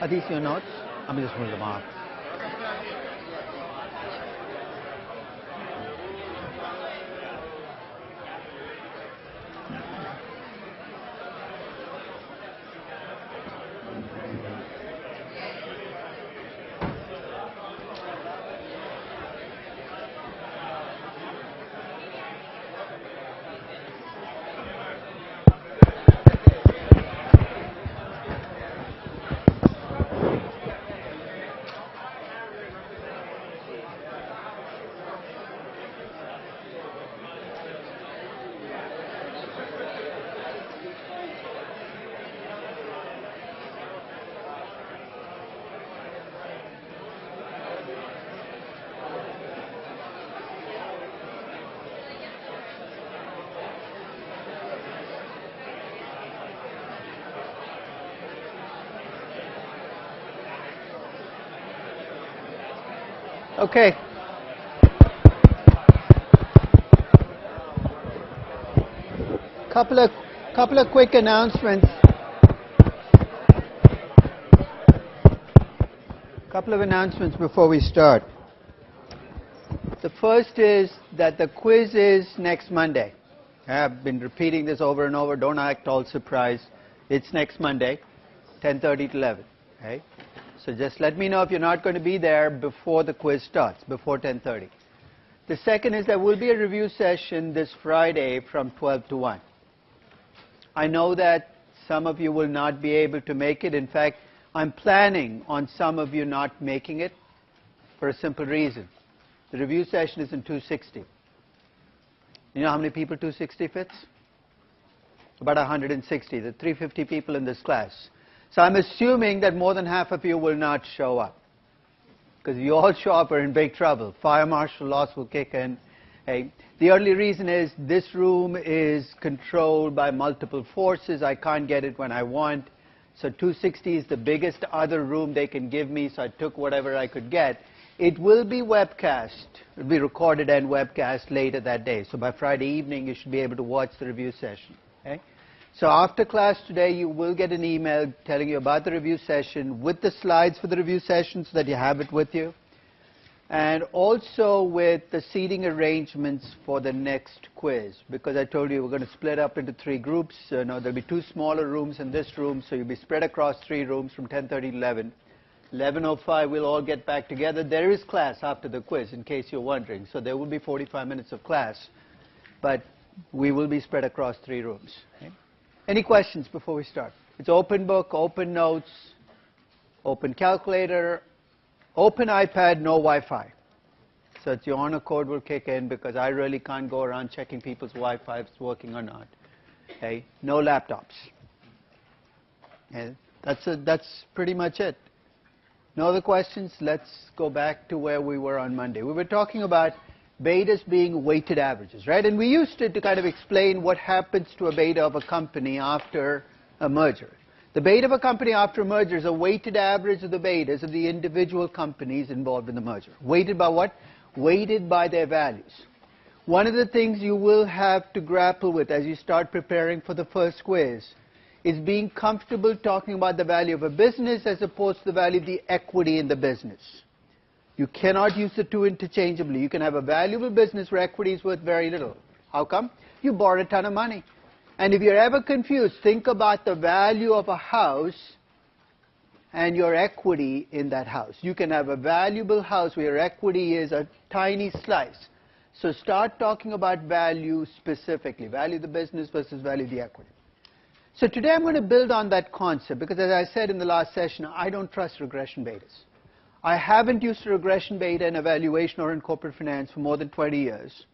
Are these your notes? I'm just hold them up. Okay. Couple of quick announcements. Couple of announcements before we start. The first is that the quiz is next Monday. I've been repeating this over and over. Don't act all surprised. It's next Monday, 10:30 to 11. Okay? So just let me know if you're not going to be there before the quiz starts, before 10:30. The second is there will be a review session this Friday from 12 to 1. I know that some of you will not be able to make it. In fact, I'm planning on some of you not making it for a simple reason. The review session is in 260. You know how many people 260 fits? About 160. There are 350 people in this class. So I'm assuming that more than half of you will not show up. Because if you all show up, we're in big trouble. Fire marshal laws will kick in. Hey, the only reason is this room is controlled by multiple forces. I can't get it when I want. So 260 is the biggest other room they can give me, so I took whatever I could get. It will be webcast. It will be recorded and webcast later that day. So by Friday evening, you should be able to watch the review session. Okay? So after class today, you will get an email telling you about the review session with the slides for the review session so that you have it with you. And also with the seating arrangements for the next quiz. Because I told you we're going to split up into 3 groups. There'll be 2 smaller rooms in this room, so you'll be spread across 3 rooms from 10:30 to 11. 11:05, we'll all get back together. There is class after the quiz, in case you're wondering. So there will be 45 minutes of class. But we will be spread across 3 rooms. Okay? Any questions before we start? It's open book, open notes, open calculator, open iPad, no Wi-Fi. So it's your honor code will kick in because I really can't go around checking people's Wi-Fi if it's working or not. Okay? No laptops. Okay? That's pretty much it. No other questions? Let's go back to where we were on Monday. We were talking about betas being weighted averages, right? And we used it to kind of explain what happens to a beta of a company after a merger. The beta of a company after a merger is a weighted average of the betas of the individual companies involved in the merger. Weighted by what? Weighted by their values. One of the things you will have to grapple with as you start preparing for the first quiz is being comfortable talking about the value of a business as opposed to the value of the equity in the business. You cannot use the two interchangeably. You can have a valuable business where equity is worth very little. How come? You borrowed a ton of money. And if you're ever confused, think about the value of a house and your equity in that house. You can have a valuable house where your equity is a tiny slice. So start talking about value specifically. Value of the business versus value of the equity. So today I'm going to build on that concept because as I said in the last session, I don't trust regression betas. I haven't used a regression beta in evaluation or in corporate finance for more than 20 years.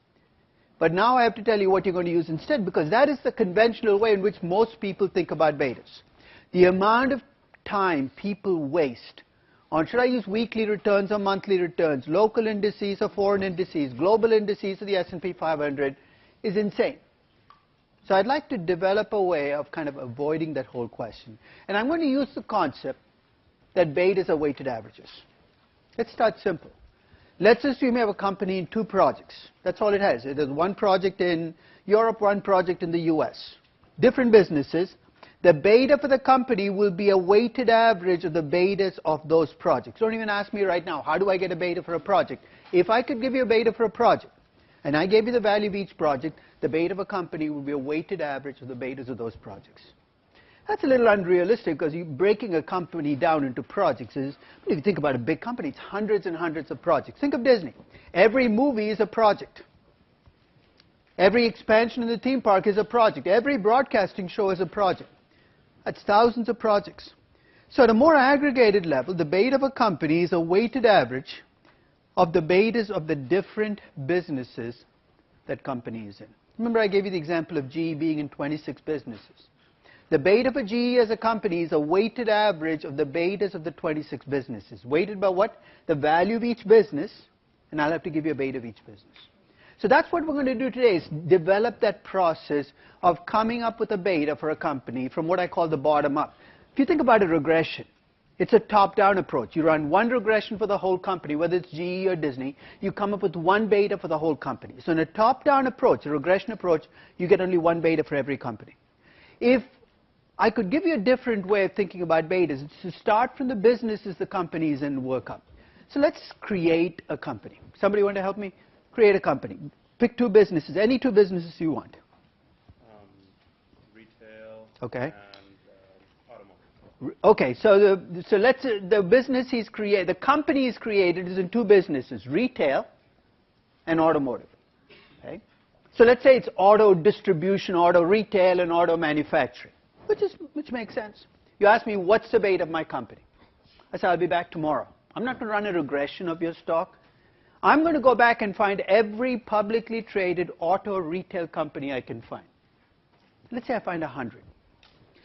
But now I have to tell you what you're going to use instead because that is the conventional way in which most people think about betas. The amount of time people waste on should I use weekly returns or monthly returns, local indices or foreign indices, global indices of the S&P 500 is insane. So I'd like to develop a way of kind of avoiding that whole question. And I'm going to use the concept that betas are weighted averages. Let's start simple. Let's assume you have a company in 2 projects. That's all it has. It has 1 project in Europe, 1 project in the US. Different businesses. The beta for the company will be a weighted average of the betas of those projects. Don't even ask me right now, how do I get a beta for a project? If I could give you a beta for a project, and I gave you the value of each project, the beta of a company would be a weighted average of the betas of those projects. That's a little unrealistic because you're breaking a company down into projects. If you think about a big company, it's hundreds and hundreds of projects. Think of Disney. Every movie is a project. Every expansion in the theme park is a project. Every broadcasting show is a project. That's thousands of projects. So at a more aggregated level, the beta of a company is a weighted average of the betas of the different businesses that company is in. Remember I gave you the example of GE being in 26 businesses. The beta for GE as a company is a weighted average of the betas of the 26 businesses. Weighted by what? The value of each business, and I'll have to give you a beta of each business. So that's what we're going to do today, is develop that process of coming up with a beta for a company from what I call the bottom up. If you think about a regression, it's a top-down approach. You run one regression for the whole company, whether it's GE or Disney. You come up with one beta for the whole company. So in a top-down approach, a regression approach, you get only one beta for every company. If I could give you a different way of thinking about betas, it's to start from the businesses the company is in and work up. So let's create a company. Somebody want to help me? Create a company. Pick two businesses, any two businesses you want. Retail. Okay. And automotive. Okay, so the business he's created, the company he's created is in two businesses, retail and automotive. Okay? So let's say it's auto distribution, auto retail, and auto manufacturing, which makes sense. You ask me, what's the beta of my company? I say, I'll be back tomorrow. I'm not going to run a regression of your stock. I'm going to go back and find every publicly traded auto retail company I can find. Let's say I find 100.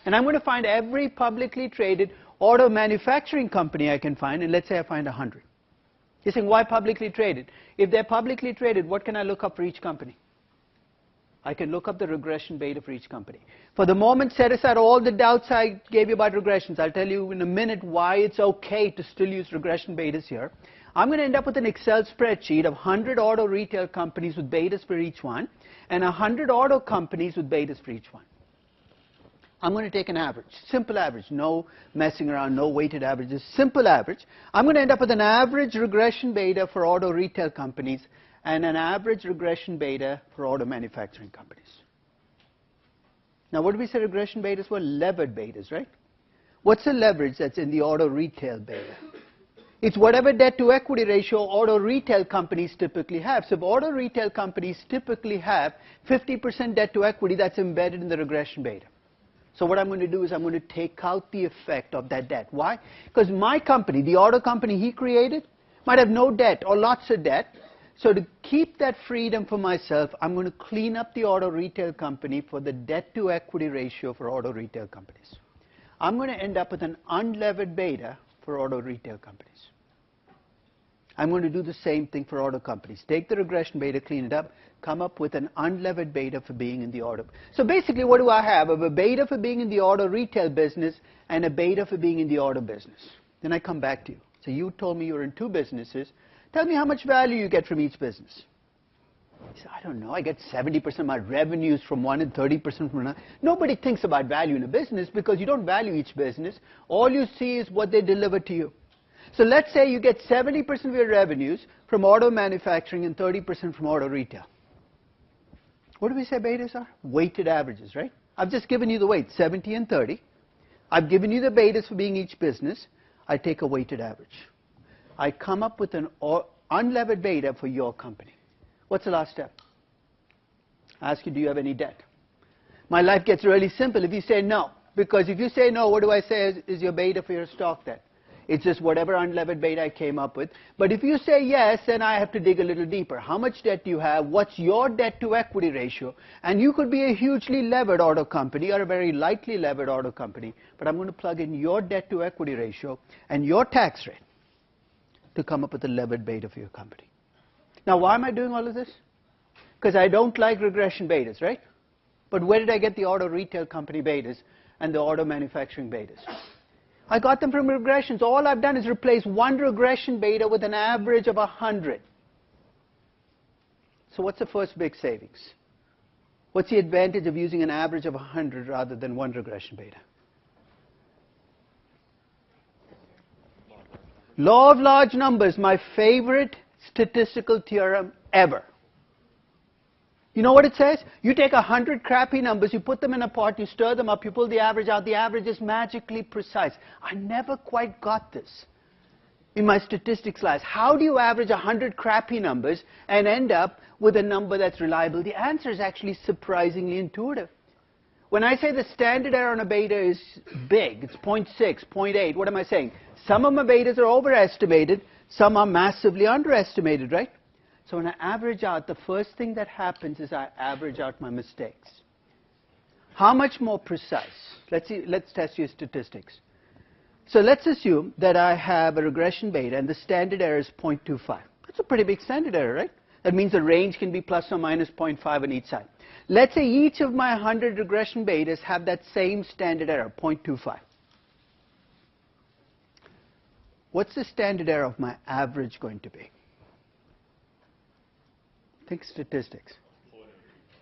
And I'm going to find every publicly traded auto manufacturing company I can find, and let's say I find 100. You're saying, why publicly traded? If they're publicly traded, what can I look up for each company? I can look up the regression beta for each company. For the moment, set aside all the doubts I gave you about regressions. I'll tell you in a minute why it's okay to still use regression betas here. I'm going to end up with an Excel spreadsheet of 100 auto retail companies with betas for each one, and 100 auto companies with betas for each one. I'm going to take an average, simple average, no messing around, no weighted averages, simple average. I'm going to end up with an average regression beta for auto retail companies and an average regression beta for auto manufacturing companies. Now, what do we say regression betas were? Levered betas, right? What's the leverage that's in the auto retail beta? It's whatever debt to equity ratio auto retail companies typically have. So if auto retail companies typically have 50% debt to equity, that's embedded in the regression beta. So what I'm going to do is I'm going to take out the effect of that debt. Why? Because my company, the auto company he created, might have no debt or lots of debt. So to keep that freedom for myself, I'm going to clean up the auto retail company for the debt to equity ratio for auto retail companies. I'm going to end up with an unlevered beta for auto retail companies. I'm going to do the same thing for auto companies. Take the regression beta, clean it up, come up with an unlevered beta for being in the auto. So basically, what do I have? I have a beta for being in the auto retail business and a beta for being in the auto business. Then I come back to you. So you told me you're in two businesses. Tell me how much value you get from each business. He said, I don't know. I get 70% of my revenues from one and 30% from another. Nobody thinks about value in a business because you don't value each business. All you see is what they deliver to you. So let's say you get 70% of your revenues from auto manufacturing and 30% from auto retail. What do we say betas are? Weighted averages, right? I've just given you the weight, 70 and 30. I've given you the betas for being each business. I take a weighted average. I come up with an unlevered beta for your company. What's the last step? I ask you, do you have any debt? My life gets really simple if you say no. Because if you say no, what do I say is your beta for your stock debt? It's just whatever unlevered beta I came up with. But if you say yes, then I have to dig a little deeper. How much debt do you have? What's your debt to equity ratio? And you could be a hugely levered auto company or a very lightly levered auto company. But I'm going to plug in your debt to equity ratio and your tax rate to come up with a levered beta for your company. Now, why am I doing all of this? Because I don't like regression betas, right? But where did I get the auto retail company betas and the auto manufacturing betas? I got them from regressions. All I've done is replace one regression beta with an average of 100. So what's the first big savings? What's the advantage of using an average of 100 rather than one regression beta? Law of large numbers, my favorite statistical theorem ever. You know what it says? You take 100 crappy numbers, you put them in a pot, you stir them up, you pull the average out. The average is magically precise. I never quite got this in my statistics class. How do you average 100 crappy numbers and end up with a number that's reliable? The answer is actually surprisingly intuitive. When I say the standard error on a beta is big, it's 0.6, 0.8, what am I saying? Some of my betas are overestimated, some are massively underestimated, right? So when I average out, the first thing that happens is I average out my mistakes. How much more precise? Let's test your statistics. So let's assume that I have a regression beta and the standard error is 0.25. That's a pretty big standard error, right? That means the range can be plus or minus 0.5 on each side. Let's say each of my 100 regression betas have that same standard error, 0.25. What's the standard error of my average going to be? Think statistics.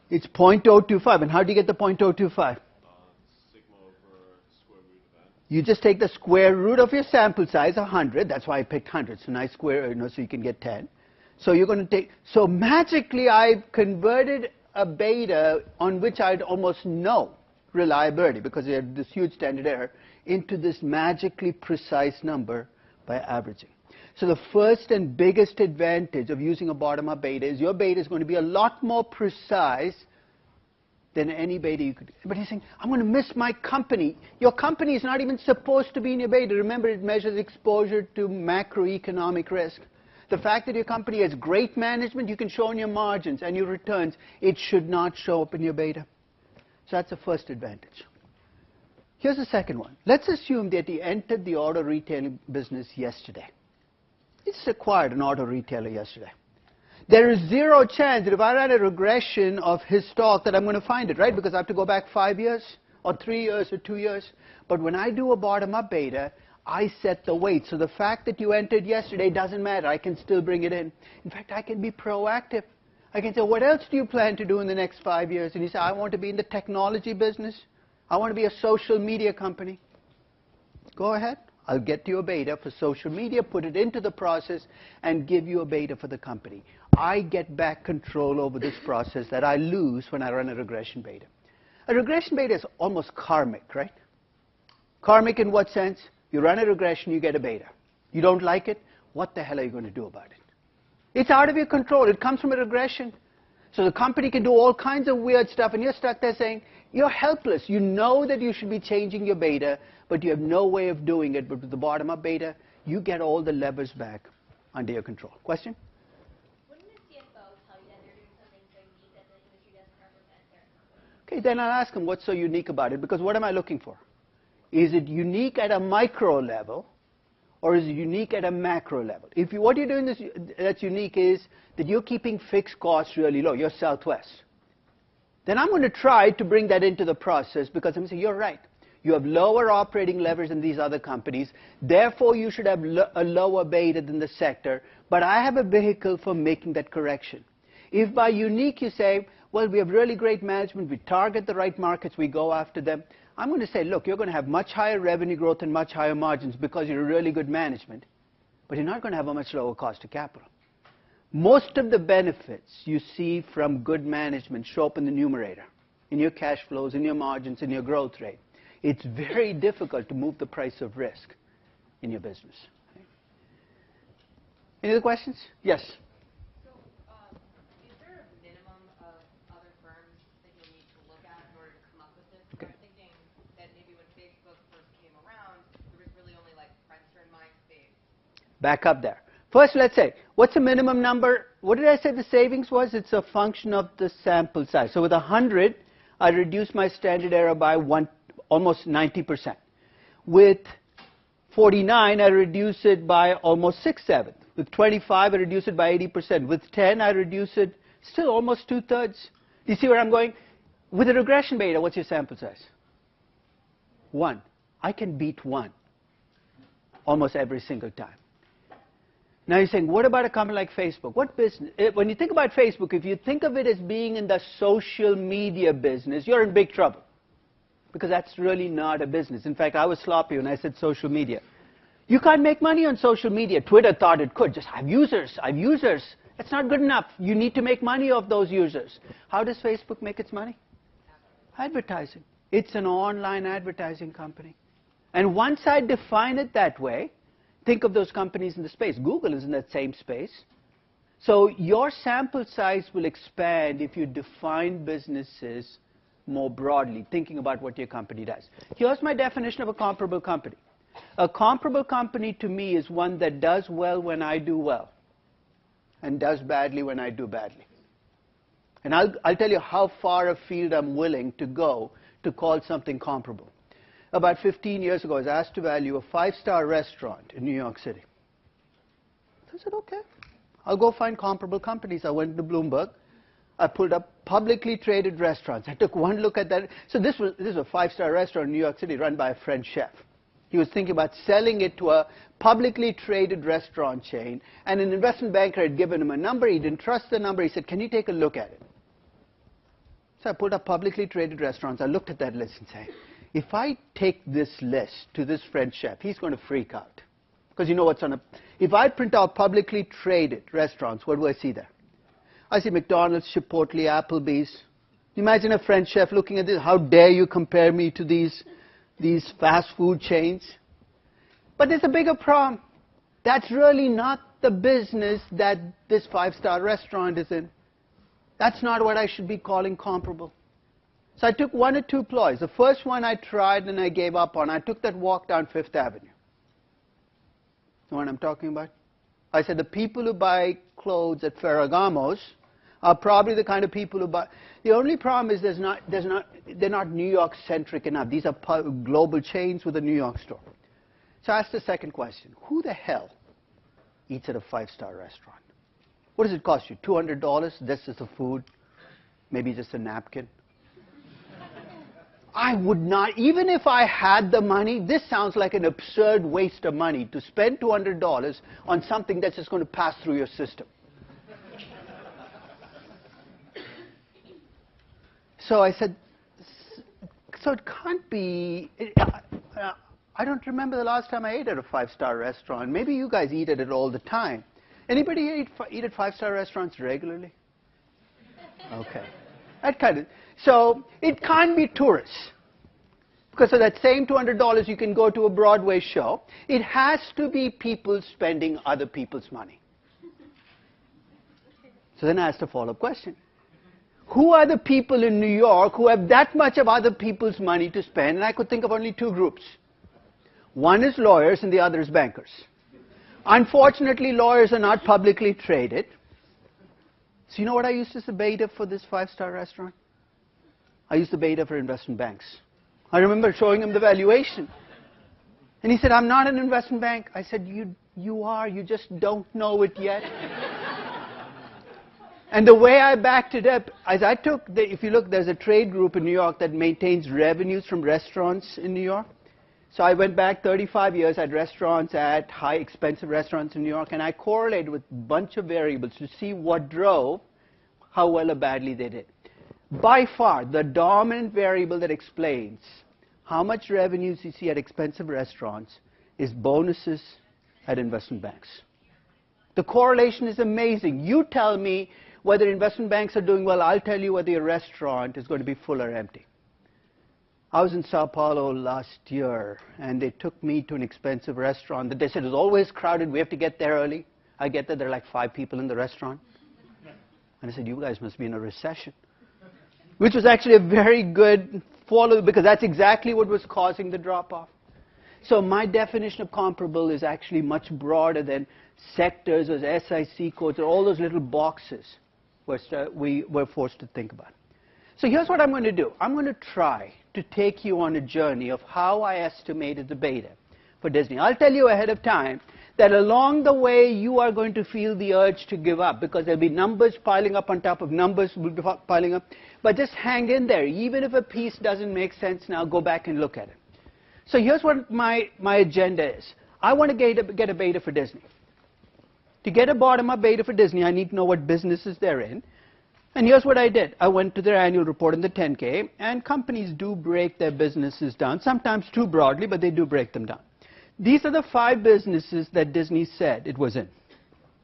It's 0.025. And how do you get the 0.025? Sigma over square root of n. You just take the square root of your sample size, 100. That's why I picked 100. So nice square, so you can get 10. So you're going to take, so magically I've converted a beta on which I'd almost no reliability because you had this huge standard error into this magically precise number by averaging. So the first and biggest advantage of using a bottom-up beta is your beta is going to be a lot more precise than any beta you could. But he's saying, I'm going to miss my company. Your company is not even supposed to be in your beta. Remember, it measures exposure to macroeconomic risk. The fact that your company has great management, you can show in your margins and your returns. It should not show up in your beta. So that's the first advantage. Here's the second one. Let's assume that you entered the auto retailing business yesterday. You just acquired an auto retailer yesterday. There is zero chance that if I ran a regression of his stock that I'm going to find it, right? Because I have to go back 5 years or 3 years or 2 years. But when I do a bottom-up beta, I set the weight. So the fact that you entered yesterday doesn't matter. I can still bring it in. In fact, I can be proactive. I can say, what else do you plan to do in the next 5 years? And you say, I want to be in the technology business. I want to be a social media company. Go ahead. I'll get you a beta for social media, put it into the process, and give you a beta for the company. I get back control over this process that I lose when I run a regression beta. A regression beta is almost karmic, right? Karmic in what sense? You run a regression, you get a beta. You don't like it? What the hell are you going to do about it? It's out of your control. It comes from a regression. So the company can do all kinds of weird stuff, and you're stuck there saying, you're helpless. You know that you should be changing your beta, but you have no way of doing it. But with the bottom-up beta, you get all the levers back under your control. Question? Wouldn't the CFO tell you that they're doing something so unique that the industry doesn't represent their company? Okay, then I'll ask them what's so unique about it, because what am I looking for? Is it unique at a micro level, or is it unique at a macro level? If what you're doing that's unique is that you're keeping fixed costs really low. You're Southwest. Then I'm going to try to bring that into the process because I'm going to say, you're right. You have lower operating leverage than these other companies. Therefore, you should have a lower beta than the sector. But I have a vehicle for making that correction. If by unique you say, well, we have really great management. We target the right markets. We go after them. I'm going to say, look, you're going to have much higher revenue growth and much higher margins because you're really good management. But you're not going to have a much lower cost of capital. Most of the benefits you see from good management show up in the numerator, in your cash flows, in your margins, in your growth rate. It's very difficult to move the price of risk in your business. Any other questions? Yes? So, is there a minimum of other firms that you'll need to look at in order to come up with this? Okay. I'm thinking that maybe when Facebook first came around, there was really only like Friendster and MySpace. Back up there. First, let's say, what's the minimum number? What did I say the savings was? It's a function of the sample size. So with 100, I reduce my standard error by almost 90%. With 49, I reduce it by almost 6/7. With 25, I reduce it by 80%. With 10, I reduce it still almost 2/3. You see where I'm going? With a regression beta, what's your sample size? 1. I can beat 1 almost every single time. Now you're saying, what about a company like Facebook? What business? When you think about Facebook, if you think of it as being in the social media business, you're in big trouble. Because that's really not a business. In fact, I was sloppy when I said social media. You can't make money on social media. Twitter thought it could. Just have users, have users. That's not good enough. You need to make money off those users. How does Facebook make its money? Advertising. It's an online advertising company. And once I define it that way, think of those companies in the space. Google is in that same space. So your sample size will expand if you define businesses more broadly, thinking about what your company does. Here's my definition of a comparable company. A comparable company to me is one that does well when I do well and does badly when I do badly. And I'll tell you how far afield I'm willing to go to call something comparable. About 15 years ago, I was asked to value a 5-star restaurant in New York City. I said, okay, I'll go find comparable companies. I went to Bloomberg. I pulled up publicly traded restaurants. I took one look at that. So this was a 5-star restaurant in New York City run by a French chef. He was thinking about selling it to a publicly traded restaurant chain, and an investment banker had given him a number. He didn't trust the number. He said, can you take a look at it? So I pulled up publicly traded restaurants. I looked at that list and said, if I take this list to this French chef, he's going to freak out. Because you know what's on a... If I print out publicly traded restaurants, what do I see there? I see McDonald's, Chipotle, Applebee's. Imagine a French chef looking at this. How dare you compare me to these fast food chains? But there's a bigger problem. That's really not the business that this 5-star restaurant is in. That's not what I should be calling comparable. So I took one or two ploys. The first one I tried and I gave up on. I took that walk down Fifth Avenue. You know what I'm talking about? I said the people who buy clothes at Ferragamo's are probably the kind of people who buy. The only problem is they're not New York centric enough. These are global chains with a New York store. So I asked the second question: who the hell eats at a 5-star restaurant? What does it cost you? $200? This is the food, maybe just a napkin. I would not, even if I had the money, this sounds like an absurd waste of money to spend $200 on something that's just going to pass through your system. So I said, so it can't be, I don't remember the last time I ate at a 5-star restaurant. Maybe you guys eat at it all the time. Anybody eat at 5-star restaurants regularly? Okay. That kind of, so it can't be tourists. Because of that same $200 you can go to a Broadway show. It has to be people spending other people's money. So then I asked a follow-up question. Who are the people in New York who have that much of other people's money to spend? And I could think of only two groups. One is lawyers and the other is bankers. Unfortunately, lawyers are not publicly traded. So you know what I used as the beta for this 5-star restaurant? I used the beta for investment banks. I remember showing him the valuation. And he said, I'm not an investment bank. I said, you are. You just don't know it yet. And the way I backed it up, as I took, if you look, there's a trade group in New York that maintains revenues from restaurants in New York. So I went back 35 years at restaurants, at high expensive restaurants in New York, and I correlated with a bunch of variables to see what drove how well or badly they did. By far, the dominant variable that explains how much revenues you see at expensive restaurants is bonuses at investment banks. The correlation is amazing. You tell me whether investment banks are doing well, I'll tell you whether your restaurant is going to be full or empty. I was in Sao Paulo last year, and they took me to an expensive restaurant that they said is always crowded. We have to get there early. I get there are like 5 people in the restaurant. And I said, you guys must be in a recession. Which was actually a very good follow, because that's exactly what was causing the drop-off. So my definition of comparable is actually much broader than sectors or SIC codes or all those little boxes we were forced to think about. So here's what I'm going to do. I'm going to try to take you on a journey of how I estimated the beta for Disney. I'll tell you ahead of time that along the way you are going to feel the urge to give up, because there'll be numbers piling up on top of numbers will be piling up. But just hang in there. Even if a piece doesn't make sense now, go back and look at it. So here's what my agenda is. I want to get a beta for Disney. To get a bottom-up beta for Disney, I need to know what businesses they're in. And here's what I did. I went to their annual report in the 10K, and companies do break their businesses down, sometimes too broadly, but they do break them down. These are the 5 businesses that Disney said it was in.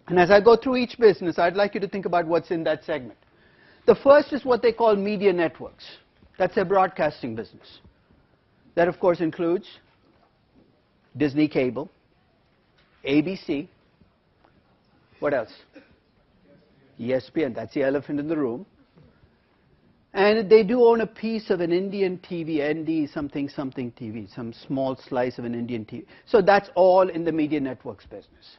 And as I go through each business, I'd like you to think about what's in that segment. The first is what they call media networks. That's their broadcasting business. That, of course, includes Disney Cable, ABC, what else? ESPN, that's the elephant in the room. And they do own a piece of an Indian TV, ND something something TV, some small slice of an Indian TV. So that's all in the media networks business.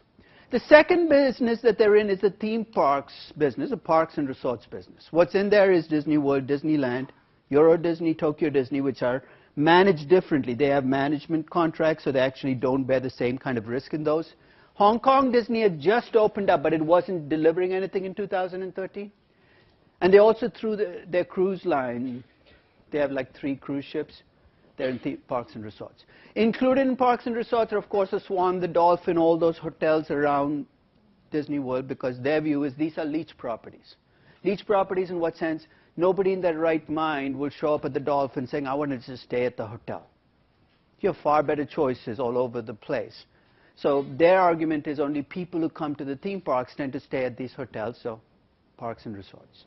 The second business that they're in is the theme parks business, the parks and resorts business. What's in there is Disney World, Disneyland, Euro Disney, Tokyo Disney, which are managed differently. They have management contracts, so they actually don't bear the same kind of risk in those. Hong Kong Disney had just opened up, but it wasn't delivering anything in 2013. And they also, through their cruise line, they have like 3 cruise ships. They're in parks and resorts. Included in parks and resorts are, of course, the Swan, the Dolphin, all those hotels around Disney World, because their view is these are leech properties. Leech properties in what sense? Nobody in their right mind will show up at the Dolphin saying, I want to just stay at the hotel. You have far better choices all over the place. So their argument is only people who come to the theme parks tend to stay at these hotels, so parks and resorts.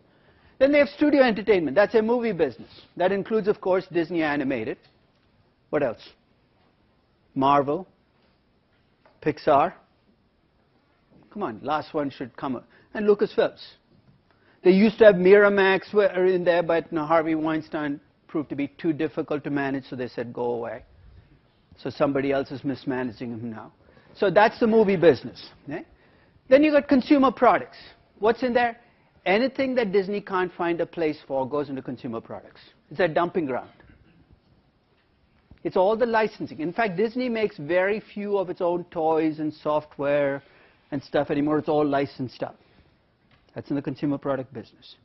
Then they have studio entertainment. That's a movie business. That includes, of course, Disney Animated. What else? Marvel, Pixar. Come on, last one should come up. And Lucasfilms. They used to have Miramax in there, but Harvey Weinstein proved to be too difficult to manage, so they said, go away. So somebody else is mismanaging him now. So that's the movie business. Okay? Then you got consumer products. What's in there? Anything that Disney can't find a place for goes into consumer products. It's a dumping ground. It's all the licensing. In fact, Disney makes very few of its own toys and software and stuff anymore. It's all licensed up. That's in the consumer product business.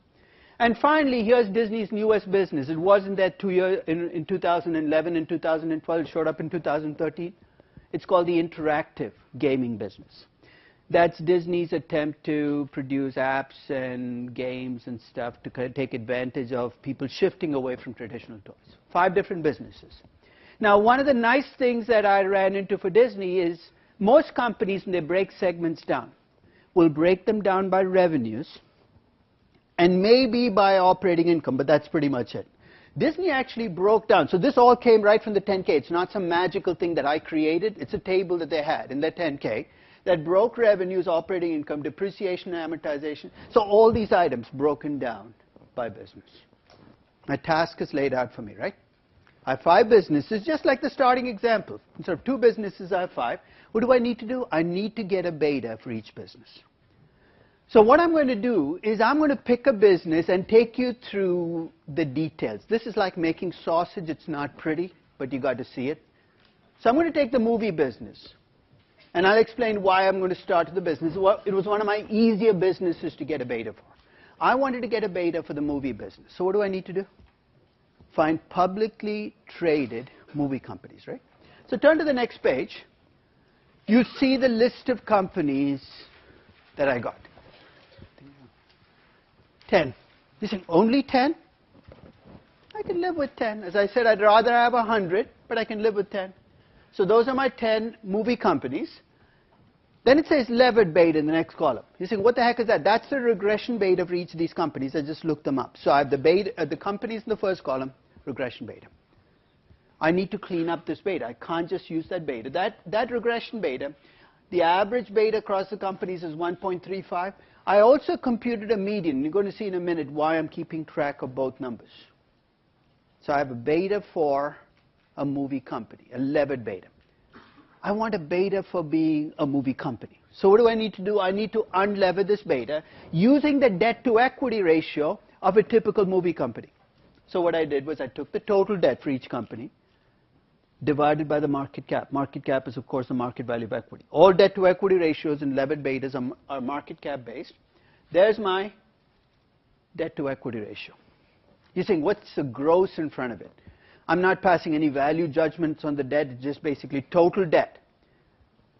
And finally, here's Disney's newest business. It wasn't there in 2011 and 2012. It showed up in 2013. It's called the interactive gaming business. That's Disney's attempt to produce apps and games and stuff to take advantage of people shifting away from traditional toys. 5 different businesses. Now, one of the nice things that I ran into for Disney is most companies, when they break segments down, will break them down by revenues and maybe by operating income, but that's pretty much it. Disney actually broke down. So this all came right from the 10K. It's not some magical thing that I created. It's a table that they had in their 10K that broke revenues, operating income, depreciation, and amortization. So all these items broken down by business. My task is laid out for me, right? I have 5 businesses, just like the starting example. Instead of 2 businesses, I have 5. What do I need to do? I need to get a beta for each business. So what I'm going to do is I'm going to pick a business and take you through the details. This is like making sausage. It's not pretty, but you got to see it. So I'm going to take the movie business, and I'll explain why I'm going to start the business. It was one of my easier businesses to get a beta for. I wanted to get a beta for the movie business. So what do I need to do? Find publicly traded movie companies, right? So turn to the next page. You see the list of companies that I got. 10. You think, only 10? I can live with 10. As I said, I'd rather have 100, but I can live with 10. So those are my 10 movie companies. Then it says levered beta in the next column. You think, what the heck is that? That's the regression beta for each of these companies. I just looked them up. So I have the companies in the first column, regression beta. I need to clean up this beta. I can't just use that beta. That regression beta, the average beta across the companies is 1.35. I also computed a median. You're going to see in a minute why I'm keeping track of both numbers. So I have a beta for a movie company, a levered beta. I want a beta for being a movie company. So what do I need to do? I need to unlever this beta using the debt-to-equity ratio of a typical movie company. So what I did was I took the total debt for each company, divided by the market cap. Market cap is, of course, the market value of equity. All debt-to-equity ratios in levered betas are market cap-based. There's my debt-to-equity ratio. You think, what's the gross in front of it? I'm not passing any value judgments on the debt. It's just basically total debt.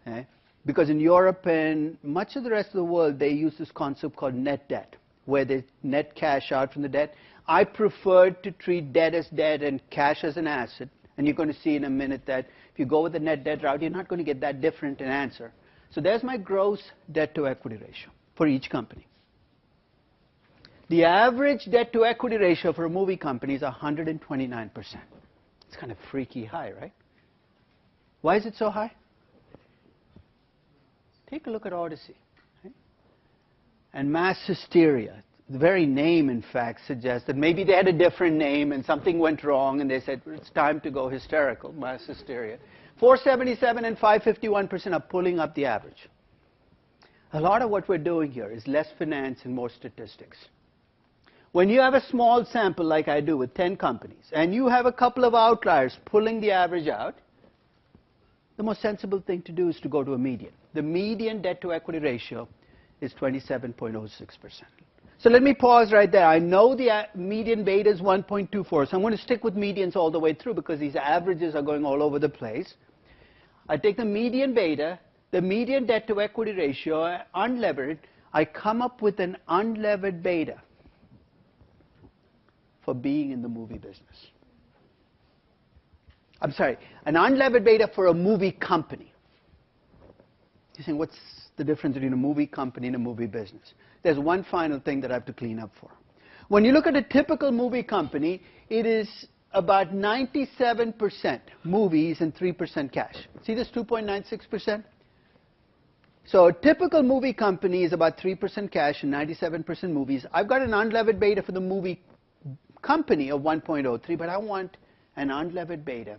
Okay? Because in Europe and much of the rest of the world, they use this concept called net debt, where they net cash out from the debt. I prefer to treat debt as debt and cash as an asset. And you're going to see in a minute that If you go with the net debt route, you're not going to get that different an answer. So there's my gross debt to equity ratio for each company. The average debt to equity ratio for a movie company is 129%. It's kind of freaky high, right? Why is it so high? Take a look at Odyssey. Right? And mass hysteria. The very name, in fact, suggests that maybe they had a different name and something went wrong and they said, it's time to go hysterical, mass hysteria. 477 and 551% are pulling up the average. A lot of what we're doing here is less finance and more statistics. When you have a small sample like I do with 10 companies and you have a couple of outliers pulling the average out, the most sensible thing to do is to go to a median. The median debt to equity ratio is 27.06%. So let me pause right there. I know the median beta is 1.24, so I'm going to stick with medians all the way through because these averages are going all over the place. I take the median beta, the median debt to equity ratio, unlevered. I come up with an unlevered beta for being in the movie business. I'm sorry, an unlevered beta for a movie company. You're saying, what's the difference between a movie company and a movie business? There's one final thing that I have to clean up for. When you look at a typical movie company, it is about 97% movies and 3% cash. See this 2.96%? So a typical movie company is about 3% cash and 97% movies. I've got an unlevered beta for the movie company of 1.03, but I want an unlevered beta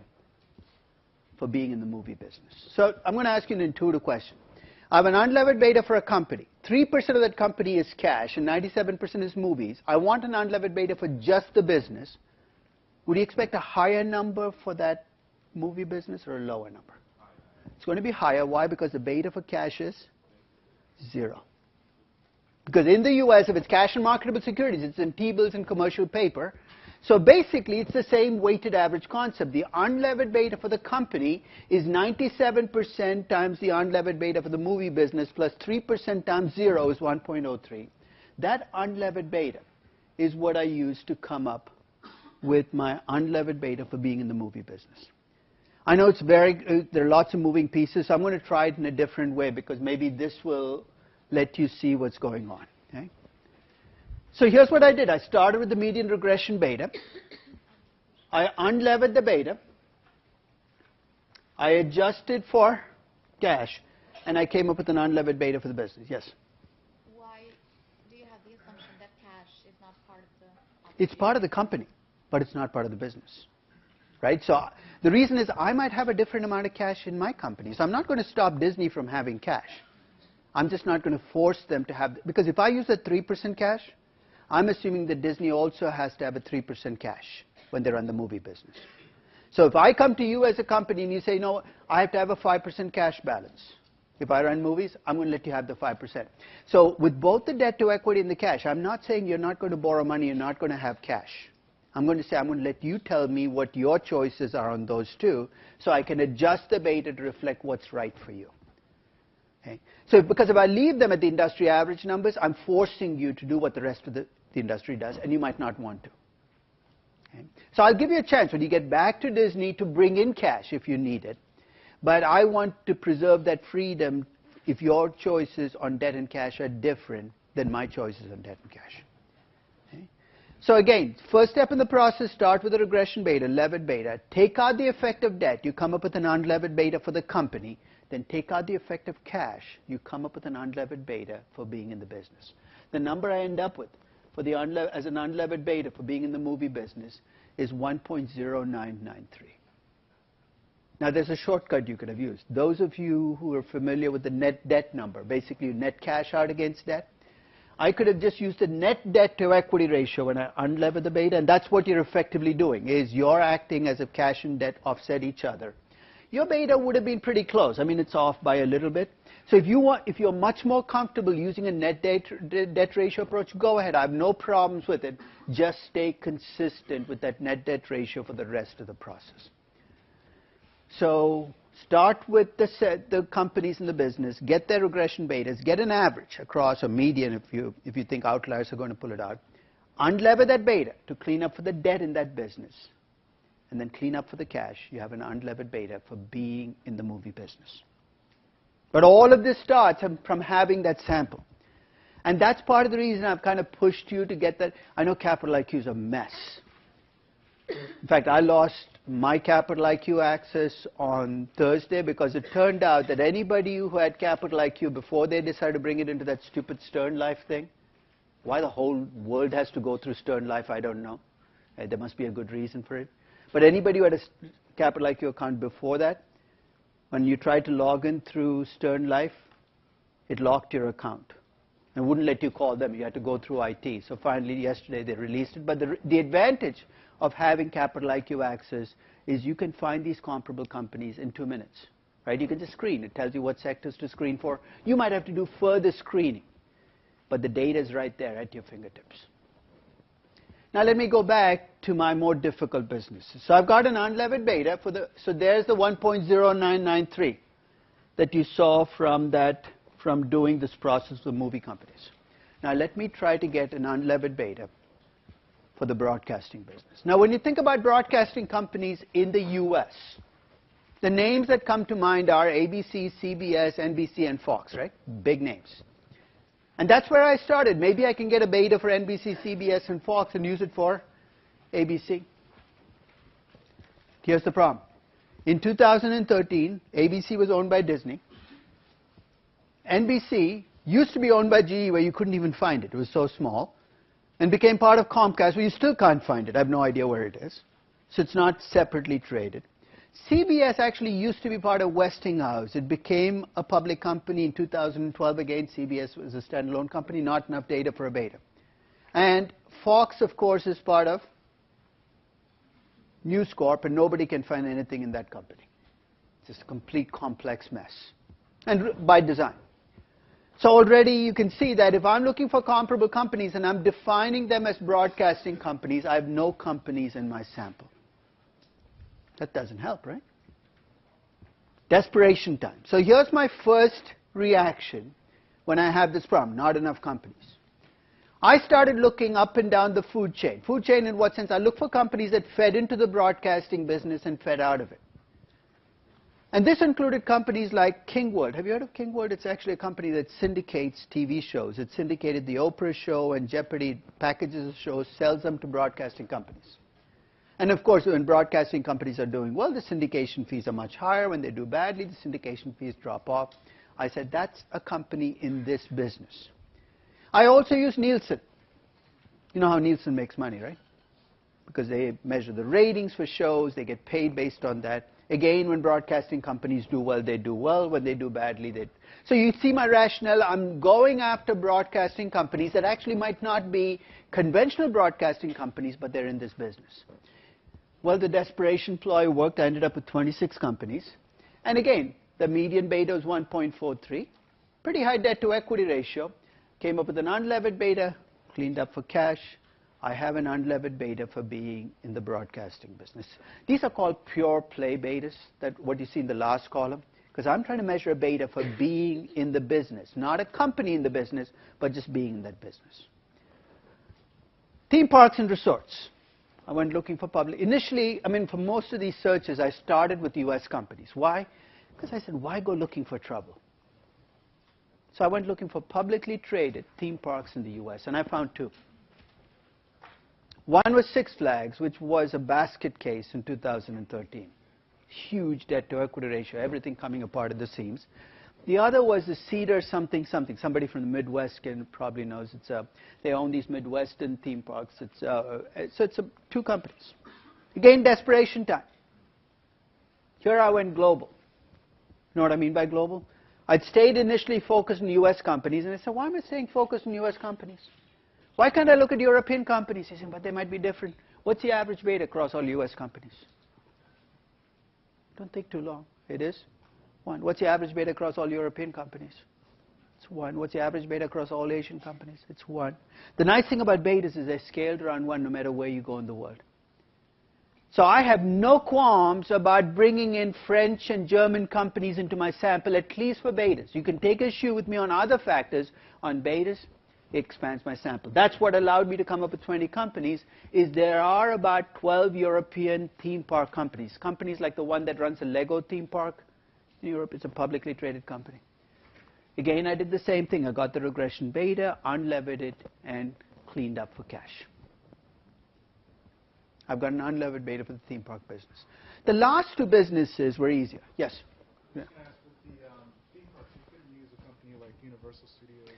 for being in the movie business. So I'm going to ask you an intuitive question. I have an unlevered beta for a company. 3% of that company is cash and 97% is movies. I want an unlevered beta for just the business. Would you expect a higher number for that movie business or a lower number? It's going to be higher. Why? Because the beta for cash is 0. Because in the US, if it's cash and marketable securities, it's in T-bills and commercial paper. So basically, it's the same weighted average concept. The unlevered beta for the company is 97% times the unlevered beta for the movie business plus 3% times 0 is 1.03. That unlevered beta is what I use to come up with my unlevered beta for being in the movie business. I know it's there are lots of moving pieces, so I'm going to try it in a different way because maybe this will let you see what's going on. Okay? So here's what I did. I started with the median regression beta. I unlevered the beta. I adjusted for cash. And I came up with an unlevered beta for the business. Yes? Why do you have the assumption that cash is not part of the... It's part of the company, but it's not part of the business. Right? So the reason is I might have a different amount of cash in my company. So I'm not going to stop Disney from having cash. I'm just not going to force them to have... Because if I use a 3% cash, I'm assuming that Disney also has to have a 3% cash when they run the movie business. So if I come to you as a company and you say, no, I have to have a 5% cash balance. If I run movies, I'm going to let you have the 5%. So with both the debt to equity and the cash, I'm not saying you're not going to borrow money, you're not going to have cash. I'm going to say I'm going to let you tell me what your choices are on those two so I can adjust the beta to reflect what's right for you. Okay? So because if I leave them at the industry average numbers, I'm forcing you to do what the rest of the industry does, and you might not want to. Okay? So I'll give you a chance when you get back to Disney to bring in cash if you need it, but I want to preserve that freedom if your choices on debt and cash are different than my choices on debt and cash. Okay? So again, first step in the process, start with a regression beta, levered beta. Take out the effect of debt. You come up with an unlevered beta for the company. Then take out the effect of cash. You come up with an unlevered beta for being in the business. The number I end up with for the as an unlevered beta for being in the movie business is 1.0993. Now there's a shortcut you could have used. Those of you who are familiar with the net debt number, basically you net cash out against debt, I could have just used the net debt to equity ratio when I unlevered the beta, and that's what you're effectively doing, is you're acting as if cash and debt offset each other. Your beta would have been pretty close. I mean, it's off by a little bit. So if you're much more comfortable using a net debt ratio approach, go ahead. I have no problems with it. Just stay consistent with that net debt ratio for the rest of the process. So start with the companies in the business, get their regression betas, get an average across a median if you think outliers are going to pull it out. Unlever that beta to clean up for the debt in that business. and then clean up for the cash, you have an unlevered beta for being in the movie business. But all of this starts from having that sample. And that's part of the reason I've kind of pushed you to get that. I know Capital IQ is a mess. In fact, I lost my Capital IQ access on Thursday because it turned out that anybody who had Capital IQ before they decided to bring it into that stupid Stern Life thing, why the whole world has to go through Stern Life, I don't know. There must be a good reason for it. But anybody who had a Capital IQ account before that, when you tried to log in through Stern Life, it locked your account. It wouldn't let you call them. You had to go through IT. So finally, yesterday, they released it. But the advantage of having Capital IQ access is you can find these comparable companies in 2 minutes. Right? You can just screen. It tells you what sectors to screen for. You might have to do further screening. But the data is right there at your fingertips. Now let me go back to my more difficult businesses. So I've got an unlevered beta for so there's the 1.0993 that you saw from doing this process with movie companies. Now let me try to get an unlevered beta for the broadcasting business. Now when you think about broadcasting companies in the US, the names that come to mind are ABC, CBS, NBC, and Fox, right? Big names. And that's where I started. Maybe I can get a beta for NBC, CBS, and Fox and use it for ABC. Here's the problem. In 2013, ABC was owned by Disney. NBC used to be owned by GE, where you couldn't even find it. It was so small. And became part of Comcast, where you still can't find it. I have no idea where it is. So it's not separately traded. CBS actually used to be part of Westinghouse. It became a public company in 2012. Again, CBS was a standalone company, not enough data for a beta. And Fox, of course, is part of News Corp, and nobody can find anything in that company. It's just a complete complex mess, and by design. So already you can see that if I'm looking for comparable companies and I'm defining them as broadcasting companies, I have no companies in my sample. That doesn't help, right? Desperation time. So here's my first reaction when I have this problem, not enough companies. I started looking up and down the food chain. Food chain in what sense? I look for companies that fed into the broadcasting business and fed out of it. And this included companies like Kingwood. Have you heard of Kingwood? It's actually a company that syndicates TV shows. It syndicated the Oprah show and Jeopardy, packages of shows, sells them to broadcasting companies. And of course, when broadcasting companies are doing well, the syndication fees are much higher. When they do badly, the syndication fees drop off. I said, that's a company in this business. I also use Nielsen. You know how Nielsen makes money, right? Because they measure the ratings for shows. They get paid based on that. Again, when broadcasting companies do well, they do well. When they do badly, they... So you see my rationale. I'm going after broadcasting companies that actually might not be conventional broadcasting companies, but they're in this business. Well, the desperation ploy worked. I ended up with 26 companies. And again, the median beta was 1.43. Pretty high debt-to-equity ratio. Came up with an unlevered beta, cleaned up for cash. I have an unlevered beta for being in the broadcasting business. These are called pure play betas, that what you see in the last column. Because I'm trying to measure a beta for being in the business. Not a company in the business, but just being in that business. Theme parks and resorts. I went looking for public. Initially, for most of these searches, I started with US companies. Why? Because I said, why go looking for trouble? So I went looking for publicly traded theme parks in the US, and I found two. One was Six Flags, which was a basket case in 2013. Huge debt-to-equity ratio, everything coming apart at the seams. The other was the Cedar something something. Somebody from the Midwest probably knows. They own these Midwestern theme parks. So it's two companies. Again, desperation time. Here I went global. You know what I mean by global? I'd stayed initially focused on U.S. companies, and I said, why am I staying focused on U.S. companies? Why can't I look at European companies? He said, but they might be different. What's the average beta across all U.S. companies? Don't take too long. It is 1. What's the average beta across all European companies? It's 1. What's the average beta across all Asian companies? It's 1. The nice thing about betas is they're scaled around 1 no matter where you go in the world. So I have no qualms about bringing in French and German companies into my sample, at least for betas. You can take issue with me on other factors. On betas, it expands my sample. That's what allowed me to come up with 20 companies, is there are about 12 European theme park companies. Companies like the one that runs a Lego theme park in Europe. It's a publicly traded company. Again, I did the same thing. I got the regression beta, unlevered it, and cleaned up for cash. I've got an unlevered beta for the theme park business. The last two businesses were easier. Yes? Yeah. With the theme parks, you couldn't use a company like Universal Studios.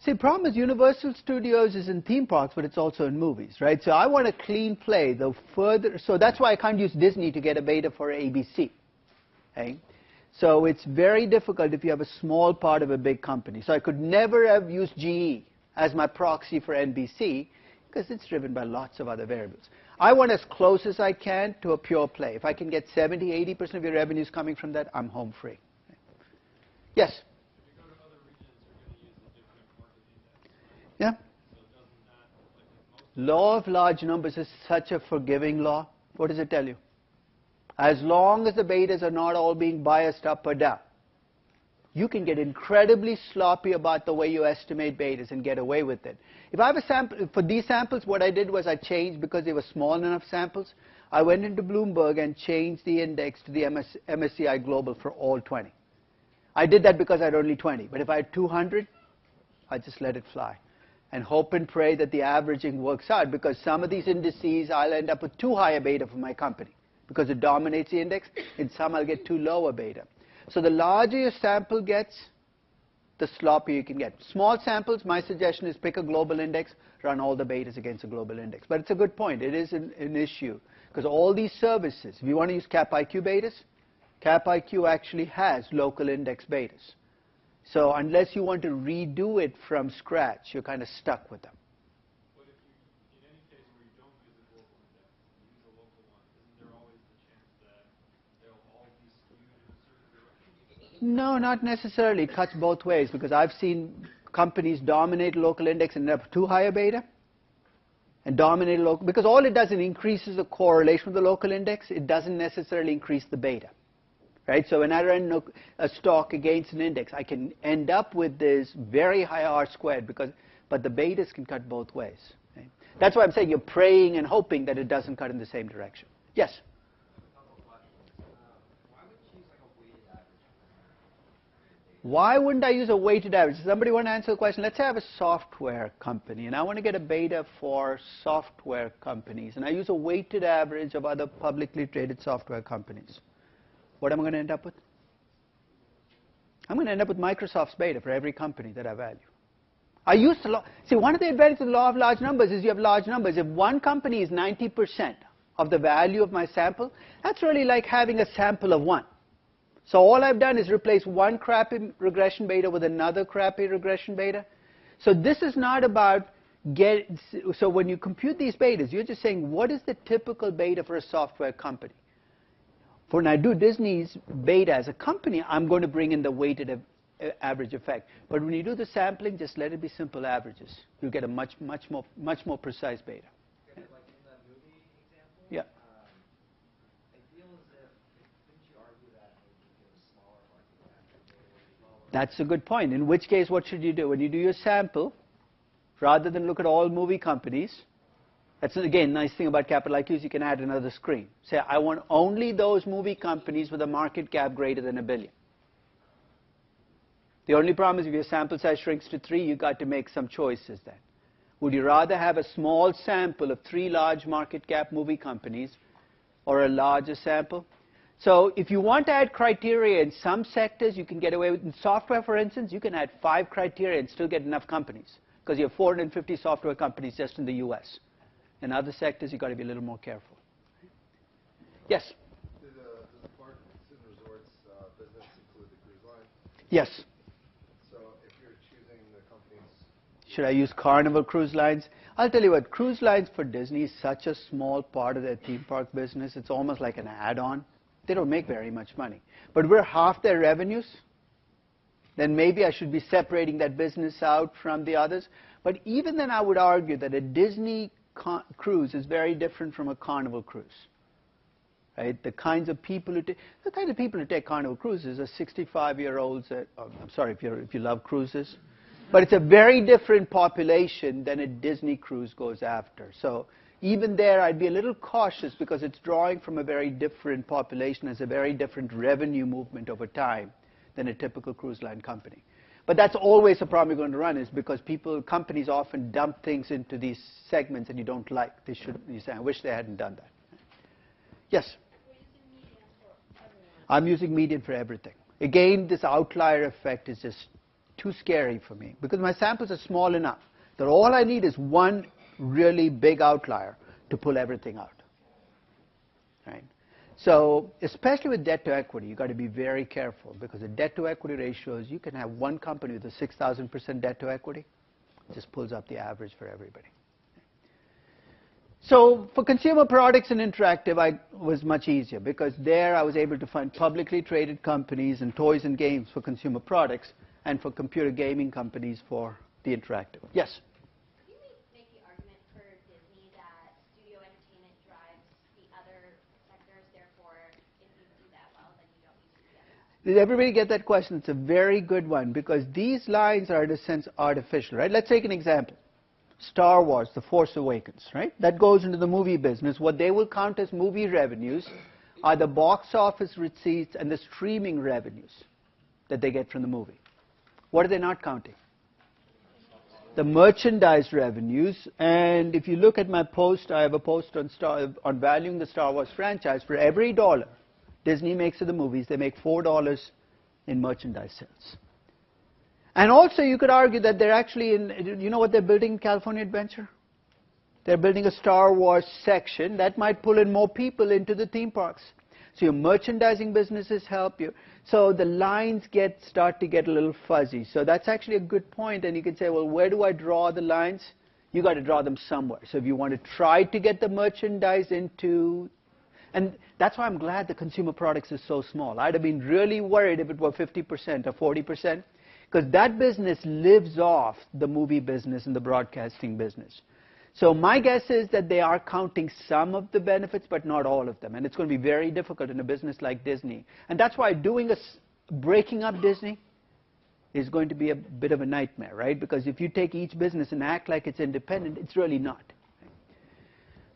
See, the problem is Universal Studios is in theme parks, but it's also in movies, right? So I want a clean play. So that's why I can't use Disney to get a beta for ABC. Okay? So it's very difficult if you have a small part of a big company. So I could never have used GE as my proxy for NBC because it's driven by lots of other variables. I want as close as I can to a pure play. If I can get 70, 80% of your revenues coming from that, I'm home free. Yes? If you go to other regions, you're going to use a different market index, right? Yeah? So doesn't that, like Law of large numbers is such a forgiving law. What does it tell you? As long as the betas are not all being biased up or down, you can get incredibly sloppy about the way you estimate betas and get away with it. If I have a sample, for these samples, what I did was I changed, because they were small enough samples, I went into Bloomberg and changed the index to the MSCI Global for all 20. I did that because I had only 20. But if I had 200, I just let it fly and hope and pray that the averaging works out, because some of these indices, I'll end up with too high a beta for my company because it dominates the index. In some, I'll get too low a beta. So the larger your sample gets, the sloppier you can get. Small samples, my suggestion is pick a global index, run all the betas against a global index. But it's a good point. It is an issue, because all these services, if you want to use CapIQ betas, CapIQ actually has local index betas. So unless you want to redo it from scratch, you're kind of stuck with them. But if you, in any case where you don't use a global index, you use a local one, isn't there always the chance that they'll all be skewed in a certain direction? No, not necessarily. It cuts both ways, because I've seen companies dominate local index and end up too high a beta, and dominate local, because all it does is increases the correlation with the local index. It doesn't necessarily increase the beta. Right? So when I run a stock against an index, I can end up with this very high R squared, but the betas can cut both ways. Right? That's why I'm saying you're praying and hoping that it doesn't cut in the same direction. Yes? Why wouldn't I use a weighted average? Somebody want to answer the question? Let's say I have a software company, and I want to get a beta for software companies, and I use a weighted average of other publicly traded software companies. What am I going to end up with? I'm going to end up with Microsoft's beta for every company that I value. I used to see, one of the advantages of the law of large numbers is you have large numbers. If one company is 90% of the value of my sample, that's really like having a sample of one. So all I've done is replace one crappy regression beta with another crappy regression beta. So this is not about so when you compute these betas, you're just saying, what is the typical beta for a software company? When I do Disney's beta as a company, I'm going to bring in the weighted average effect. But when you do the sampling, just let it be simple averages. You'll get a much more precise beta. Yeah, but like in that movie example, Yeah. I feel as if, couldn't you argue that maybe if you have a smaller market cap, the beta would be lower? That's a good point. In which case, what should you do? When you do your sample, rather than look at all movie companies, that's, again, nice thing about Capital IQ is you can add another screen. Say, I want only those movie companies with a market cap greater than $1 billion. The only problem is if your sample size shrinks to 3, you've got to make some choices then. Would you rather have a small sample of 3 large market cap movie companies or a larger sample? So if you want to add criteria in some sectors, you can get away with it. In software, for instance, you can add 5 criteria and still get enough companies, because you have 450 software companies just in the US. In other sectors, you've got to be a little more careful. Yes? Does the parks and resorts business include the cruise line? Yes. So if you're choosing the companies... Should I use Carnival Cruise Lines? I'll tell you what, cruise lines for Disney is such a small part of their theme park business. It's almost like an add-on. They don't make very much money. But we're half their revenues. Then maybe I should be separating that business out from the others. But even then, I would argue that a Disney cruise is very different from a Carnival cruise. Right? The kinds of people who take Carnival cruises are 65-year-olds. I'm sorry, if you love cruises, But it's a very different population than a Disney cruise goes after. So even there, I'd be a little cautious because it's drawing from a very different population, has a very different revenue movement over time than a typical cruise line company. But that's always a problem you're going to run, is because companies often dump things into these segments that you don't like. You say, I wish they hadn't done that. Yes? I'm using median for everything. Again, this outlier effect is just too scary for me because my samples are small enough that all I need is one really big outlier to pull everything out. Right? So, especially with debt to equity, you've got to be very careful because the debt to equity ratios, you can have one company with a 6,000% debt to equity, it just pulls up the average for everybody. So, for consumer products and interactive, I was much easier because there I was able to find publicly traded companies and toys and games for consumer products and for computer gaming companies for the interactive. Yes? Could you make the argument for Disney that studio entertainment drives the other sectors, therefore, if you do that well, then you don't need to do the others? Did everybody get that question? It's a very good one because these lines are in a sense artificial, right? Let's take an example. Star Wars, The Force Awakens, right? That goes into the movie business. What they will count as movie revenues are the box office receipts and the streaming revenues that they get from the movie. What are they not counting? The merchandise revenues. And if you look at my post, I have a post on valuing the Star Wars franchise. For every dollar Disney makes of the movies, they make $4 in merchandise sales. And also, you could argue that they're actually you know what they're building in California Adventure? They're building a Star Wars section that might pull in more people into the theme parks. So your merchandising businesses help you. So the lines start to get a little fuzzy. So that's actually a good point. And you can say, well, where do I draw the lines? You got to draw them somewhere. So if you want to try to get the merchandise into, and that's why I'm glad the consumer products is so small. I'd have been really worried if it were 50% or 40%. Because that business lives off the movie business and the broadcasting business. So my guess is that they are counting some of the benefits, but not all of them. And it's going to be very difficult in a business like Disney. And that's why breaking up Disney is going to be a bit of a nightmare, right? Because if you take each business and act like it's independent, it's really not.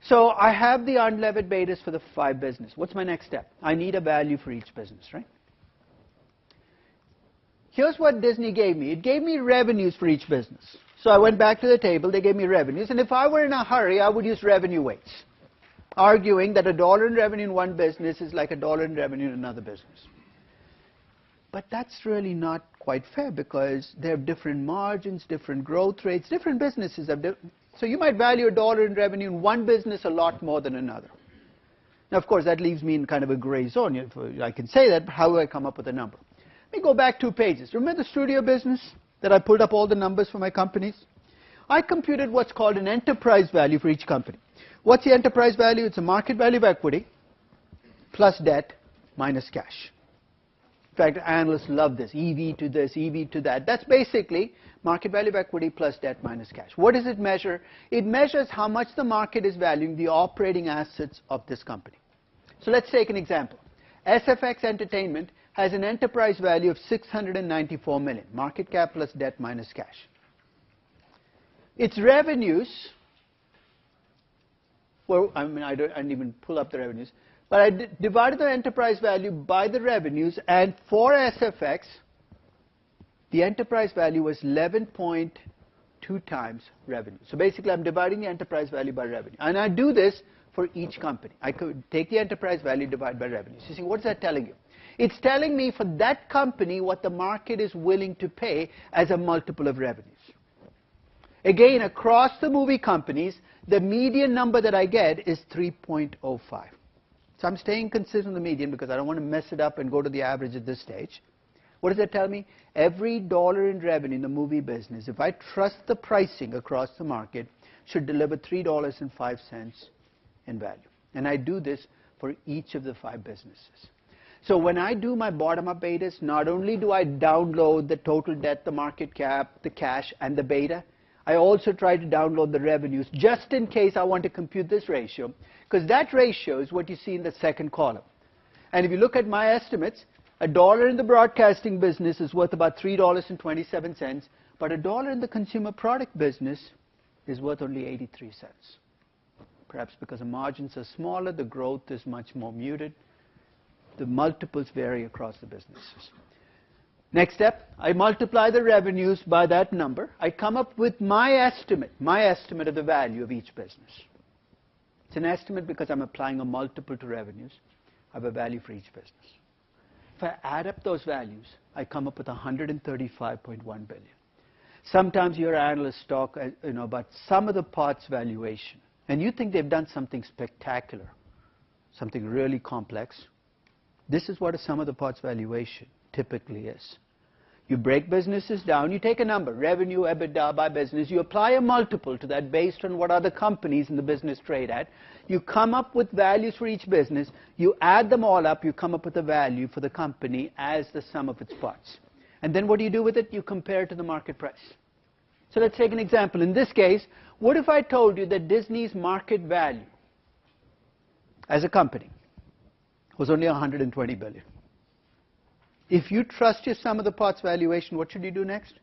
So I have the unlevered betas for the 5 business. What's my next step? I need a value for each business, right? Here's what Disney gave me. It gave me revenues for each business. So I went back to the table, they gave me revenues, and if I were in a hurry, I would use revenue weights, arguing that $1 in revenue in one business is like $1 in revenue in another business. But that's really not quite fair because they have different margins, different growth rates, different businesses have so you might value $1 in revenue in one business a lot more than another. Now, of course, that leaves me in kind of a gray zone. I can say that, but how do I come up with a number? Let me go back 2 pages. Remember the studio business that I pulled up all the numbers for my companies? I computed what's called an enterprise value for each company. What's the enterprise value? It's a market value of equity plus debt minus cash. In fact, analysts love this, EV to this, EV to that. That's basically market value of equity plus debt minus cash. What does it measure? It measures how much the market is valuing the operating assets of this company. So let's take an example. SFX Entertainment has an enterprise value of $694 million, market cap plus debt minus cash. Its revenues, well, I didn't even pull up the revenues, but I divided the enterprise value by the revenues, and for SFX, the enterprise value was 11.2 times revenue. So basically, I'm dividing the enterprise value by revenue. And I do this for each company. I could take the enterprise value divided by revenues. You see, what's that telling you? It's telling me for that company what the market is willing to pay as a multiple of revenues. Again, across the movie companies, the median number that I get is 3.05. So I'm staying consistent with the median because I don't want to mess it up and go to the average at this stage. What does that tell me? Every dollar in revenue in the movie business, if I trust the pricing across the market, should deliver $3.05 in value. And I do this for each of the 5 businesses. So when I do my bottom-up betas, not only do I download the total debt, the market cap, the cash, and the beta, I also try to download the revenues just in case I want to compute this ratio, because that ratio is what you see in the second column. And if you look at my estimates, $1 in the broadcasting business is worth about $3.27. But $1 in the consumer product business is worth only 83 cents. Perhaps because the margins are smaller, the growth is much more muted. The multiples vary across the businesses. Next step, I multiply the revenues by that number. I come up with my estimate of the value of each business. It's an estimate because I'm applying a multiple to revenues. I have a value for each business. If I add up those values, I come up with 135.1 billion. Sometimes your analysts talk about sum of the parts valuation, and you think they've done something spectacular, something really complex. This is what a sum of the parts valuation typically is. You break businesses down, you take a number, revenue, EBITDA by business, you apply a multiple to that based on what other companies in the business trade at. You come up with values for each business, you add them all up, you come up with a value for the company as the sum of its parts. And then what do you do with it? You compare it to the market price. So let's take an example. In this case, what if I told you that Disney's market value as a company was only 120 billion? If you trust your sum of the parts valuation, what should you do next?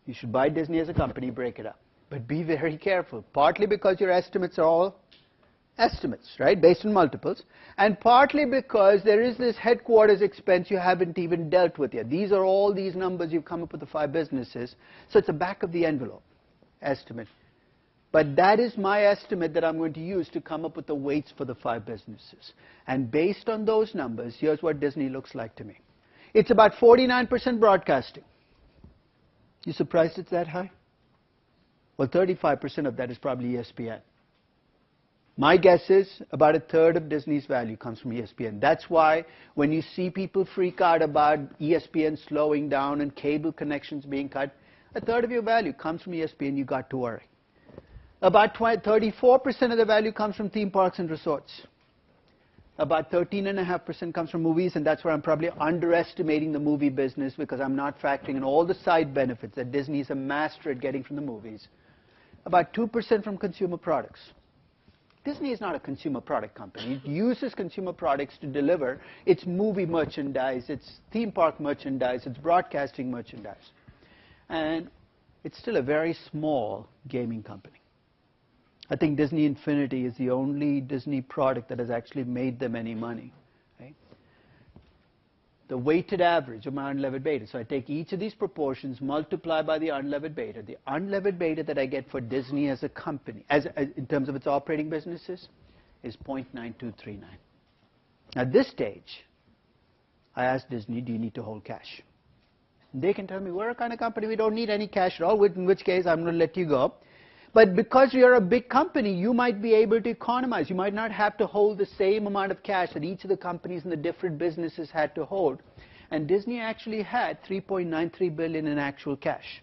You should buy Disney as a company, break it up. But be very careful, partly because your estimates are all estimates, right, based on multiples, and partly because there is this headquarters expense you haven't even dealt with yet. These are all these numbers you've come up with the 5 businesses, so it's a back of the envelope estimate. But that is my estimate that I'm going to use to come up with the weights for the 5 businesses. And based on those numbers, here's what Disney looks like to me. It's about 49% broadcasting. You surprised it's that high? Well, 35% of that is probably ESPN. My guess is about a third of Disney's value comes from ESPN. That's why when you see people freak out about ESPN slowing down and cable connections being cut, a third of your value comes from ESPN, you got to worry. About 34% of the value comes from theme parks and resorts. About 13.5% comes from movies, and that's where I'm probably underestimating the movie business because I'm not factoring in all the side benefits that Disney is a master at getting from the movies. About 2% from consumer products. Disney is not a consumer product company. It uses consumer products to deliver its movie merchandise, its theme park merchandise, its broadcasting merchandise. And it's still a very small gaming company. I think Disney Infinity is the only Disney product that has actually made them any money. Right? The weighted average of my unlevered beta. So I take each of these proportions, multiply by the unlevered beta. The unlevered beta that I get for Disney as a company, in terms of its operating businesses, is 0.9239. At this stage, I asked Disney, do you need to hold cash? They can tell me, we're a kind of company, we don't need any cash at all, in which case I'm going to let you go. But because you're a big company, you might be able to economize. You might not have to hold the same amount of cash that each of the companies in the different businesses had to hold. And Disney actually had $3.93 billion in actual cash,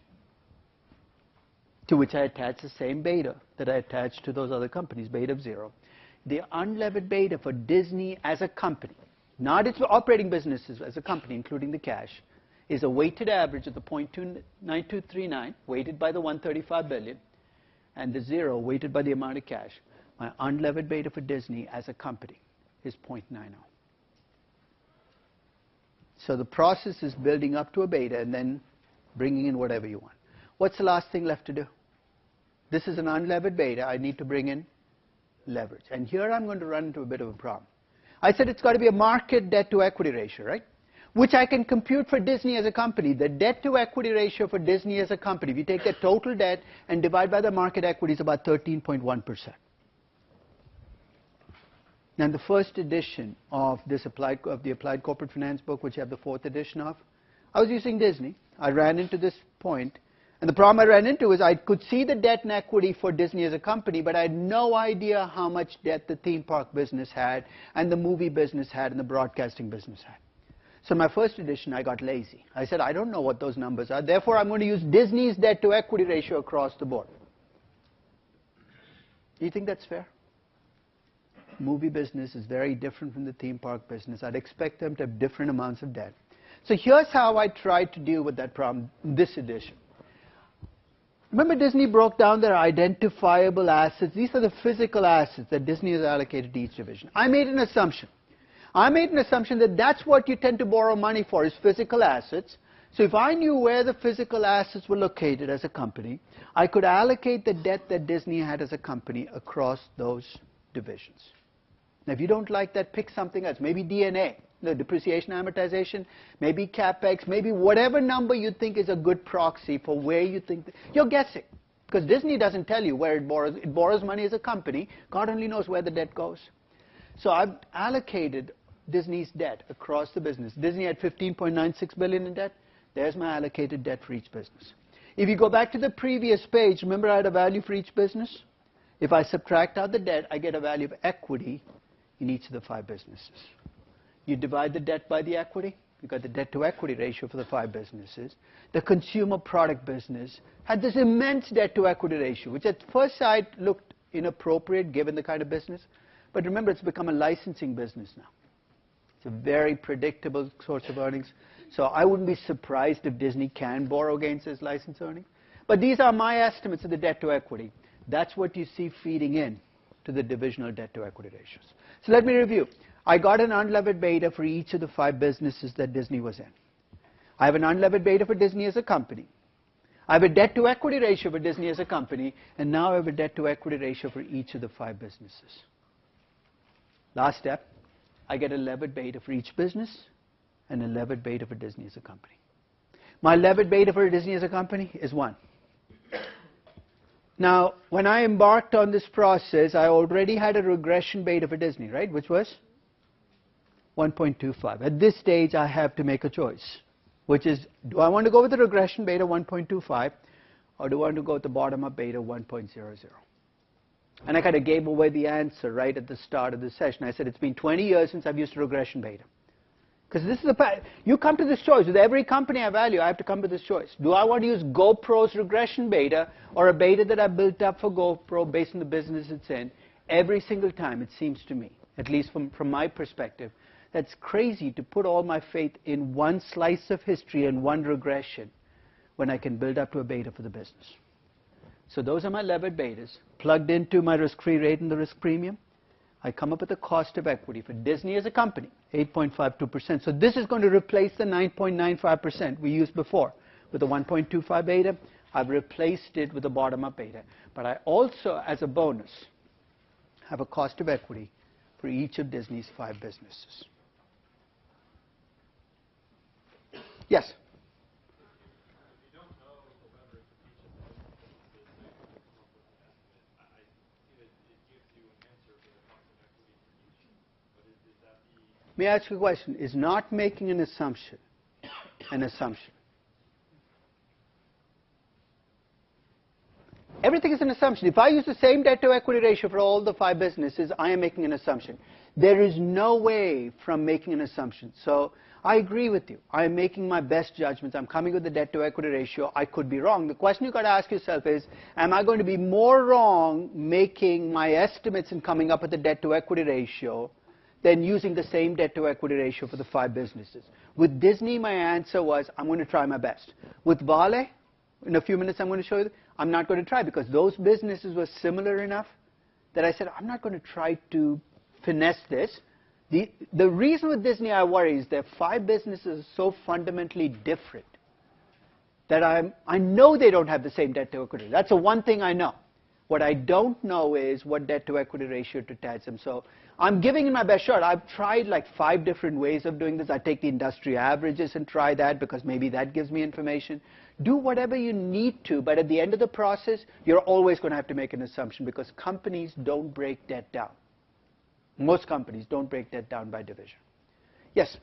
to which I attached the same beta that I attached to those other companies, beta of 0. The unlevered beta for Disney as a company, not its operating businesses as a company, including the cash, is a weighted average of the 0.9239, weighted by the 135 billion. And the 0 weighted by the amount of cash. My unlevered beta for Disney as a company is 0.90. So the process is building up to a beta and then bringing in whatever you want. What's the last thing left to do? This is an unlevered beta. I need to bring in leverage. And here I'm going to run into a bit of a problem. I said it's got to be a market debt to equity ratio, right? Which I can compute for Disney as a company. The debt to equity ratio for Disney as a company, if you take the total debt and divide by the market equity, is about 13.1%. Now, in the first edition of the Applied Corporate Finance book, which you have the 4th edition of, I was using Disney. I ran into this point. And the problem I ran into is I could see the debt and equity for Disney as a company, but I had no idea how much debt the theme park business had, and the movie business had, and the broadcasting business had. So in my first edition, I got lazy. I said, I don't know what those numbers are. Therefore, I'm going to use Disney's debt to equity ratio across the board. Do you think that's fair? Movie business is very different from the theme park business. I'd expect them to have different amounts of debt. So here's how I tried to deal with that problem in this edition. Remember, Disney broke down their identifiable assets. These are the physical assets that Disney has allocated to each division. I made an assumption. I made an assumption that that's what you tend to borrow money for, is physical assets. So if I knew where the physical assets were located as a company, I could allocate the debt that Disney had as a company across those divisions. Now, if you don't like that, pick something else. Maybe D&A, the depreciation amortization, maybe CapEx, maybe whatever number you think is a good proxy for where you think. You're guessing. Because Disney doesn't tell you where it borrows. It borrows money as a company. God only knows where the debt goes. So I've allocated Disney's debt across the business. Disney had $15.96 billion in debt. There's my allocated debt for each business. If you go back to the previous page, remember I had a value for each business? If I subtract out the debt, I get a value of equity in each of the 5 businesses. You divide the debt by the equity, you got the debt to equity ratio for the 5 businesses. The consumer product business had this immense debt to equity ratio, which at first sight looked inappropriate given the kind of business. But remember, it's become a licensing business now. It's a very predictable source of earnings. So I wouldn't be surprised if Disney can borrow against its license earnings. But these are my estimates of the debt to equity. That's what you see feeding in to the divisional debt to equity ratios. So let me review. I got an unlevered beta for each of the 5 businesses that Disney was in. I have an unlevered beta for Disney as a company. I have a debt to equity ratio for Disney as a company. And now I have a debt to equity ratio for each of the 5 businesses. Last step, I get a levered beta for each business and a levered beta for Disney as a company. My levered beta for Disney as a company is 1. Now, when I embarked on this process, I already had a regression beta for Disney, right, which was 1.25. At this stage, I have to make a choice, which is, do I want to go with the regression beta 1.25, or do I want to go with the bottom-up beta 1.00? And I kind of gave away the answer right at the start of the session. I said, it's been 20 years since I've used a regression beta. Because this is you come to this choice. With every company I value, I have to come to this choice. Do I want to use GoPro's regression beta or a beta that I built up for GoPro based on the business it's in? Every single time, it seems to me, at least from my perspective, that's crazy to put all my faith in one slice of history and one regression when I can build up to a beta for the business. So those are my levered betas, plugged into my risk-free rate and the risk premium. I come up with the cost of equity for Disney as a company, 8.52%. So this is going to replace the 9.95% we used before with the 1.25 beta. I've replaced it with the bottom-up beta. But I also, as a bonus, have a cost of equity for each of Disney's 5 businesses. Yes? Let me ask you a question. Is not making an assumption an assumption? Everything is an assumption. If I use the same debt to equity ratio for all the 5 businesses, I am making an assumption. There is no way from making an assumption. So I agree with you. I am making my best judgments. I'm coming with the debt to equity ratio. I could be wrong. The question you've got to ask yourself is, am I going to be more wrong making my estimates and coming up with the debt to equity ratio than using the same debt to equity ratio for the 5 businesses? With Disney, my answer was, I'm going to try my best. With Vale, in a few minutes I'm going to show you, I'm not going to try because those businesses were similar enough that I said, I'm not going to try to finesse this. The reason with Disney I worry is that 5 businesses are so fundamentally different that I know they don't have the same debt to equity. That's the one thing I know. What I don't know is what debt to equity ratio to attach them. So I'm giving it my best shot. I've tried like 5 different ways of doing this. I take the industry averages and try that because maybe that gives me information. Do whatever you need to, but at the end of the process, you're always going to have to make an assumption because companies don't break debt down. Most companies don't break debt down by division. Yes?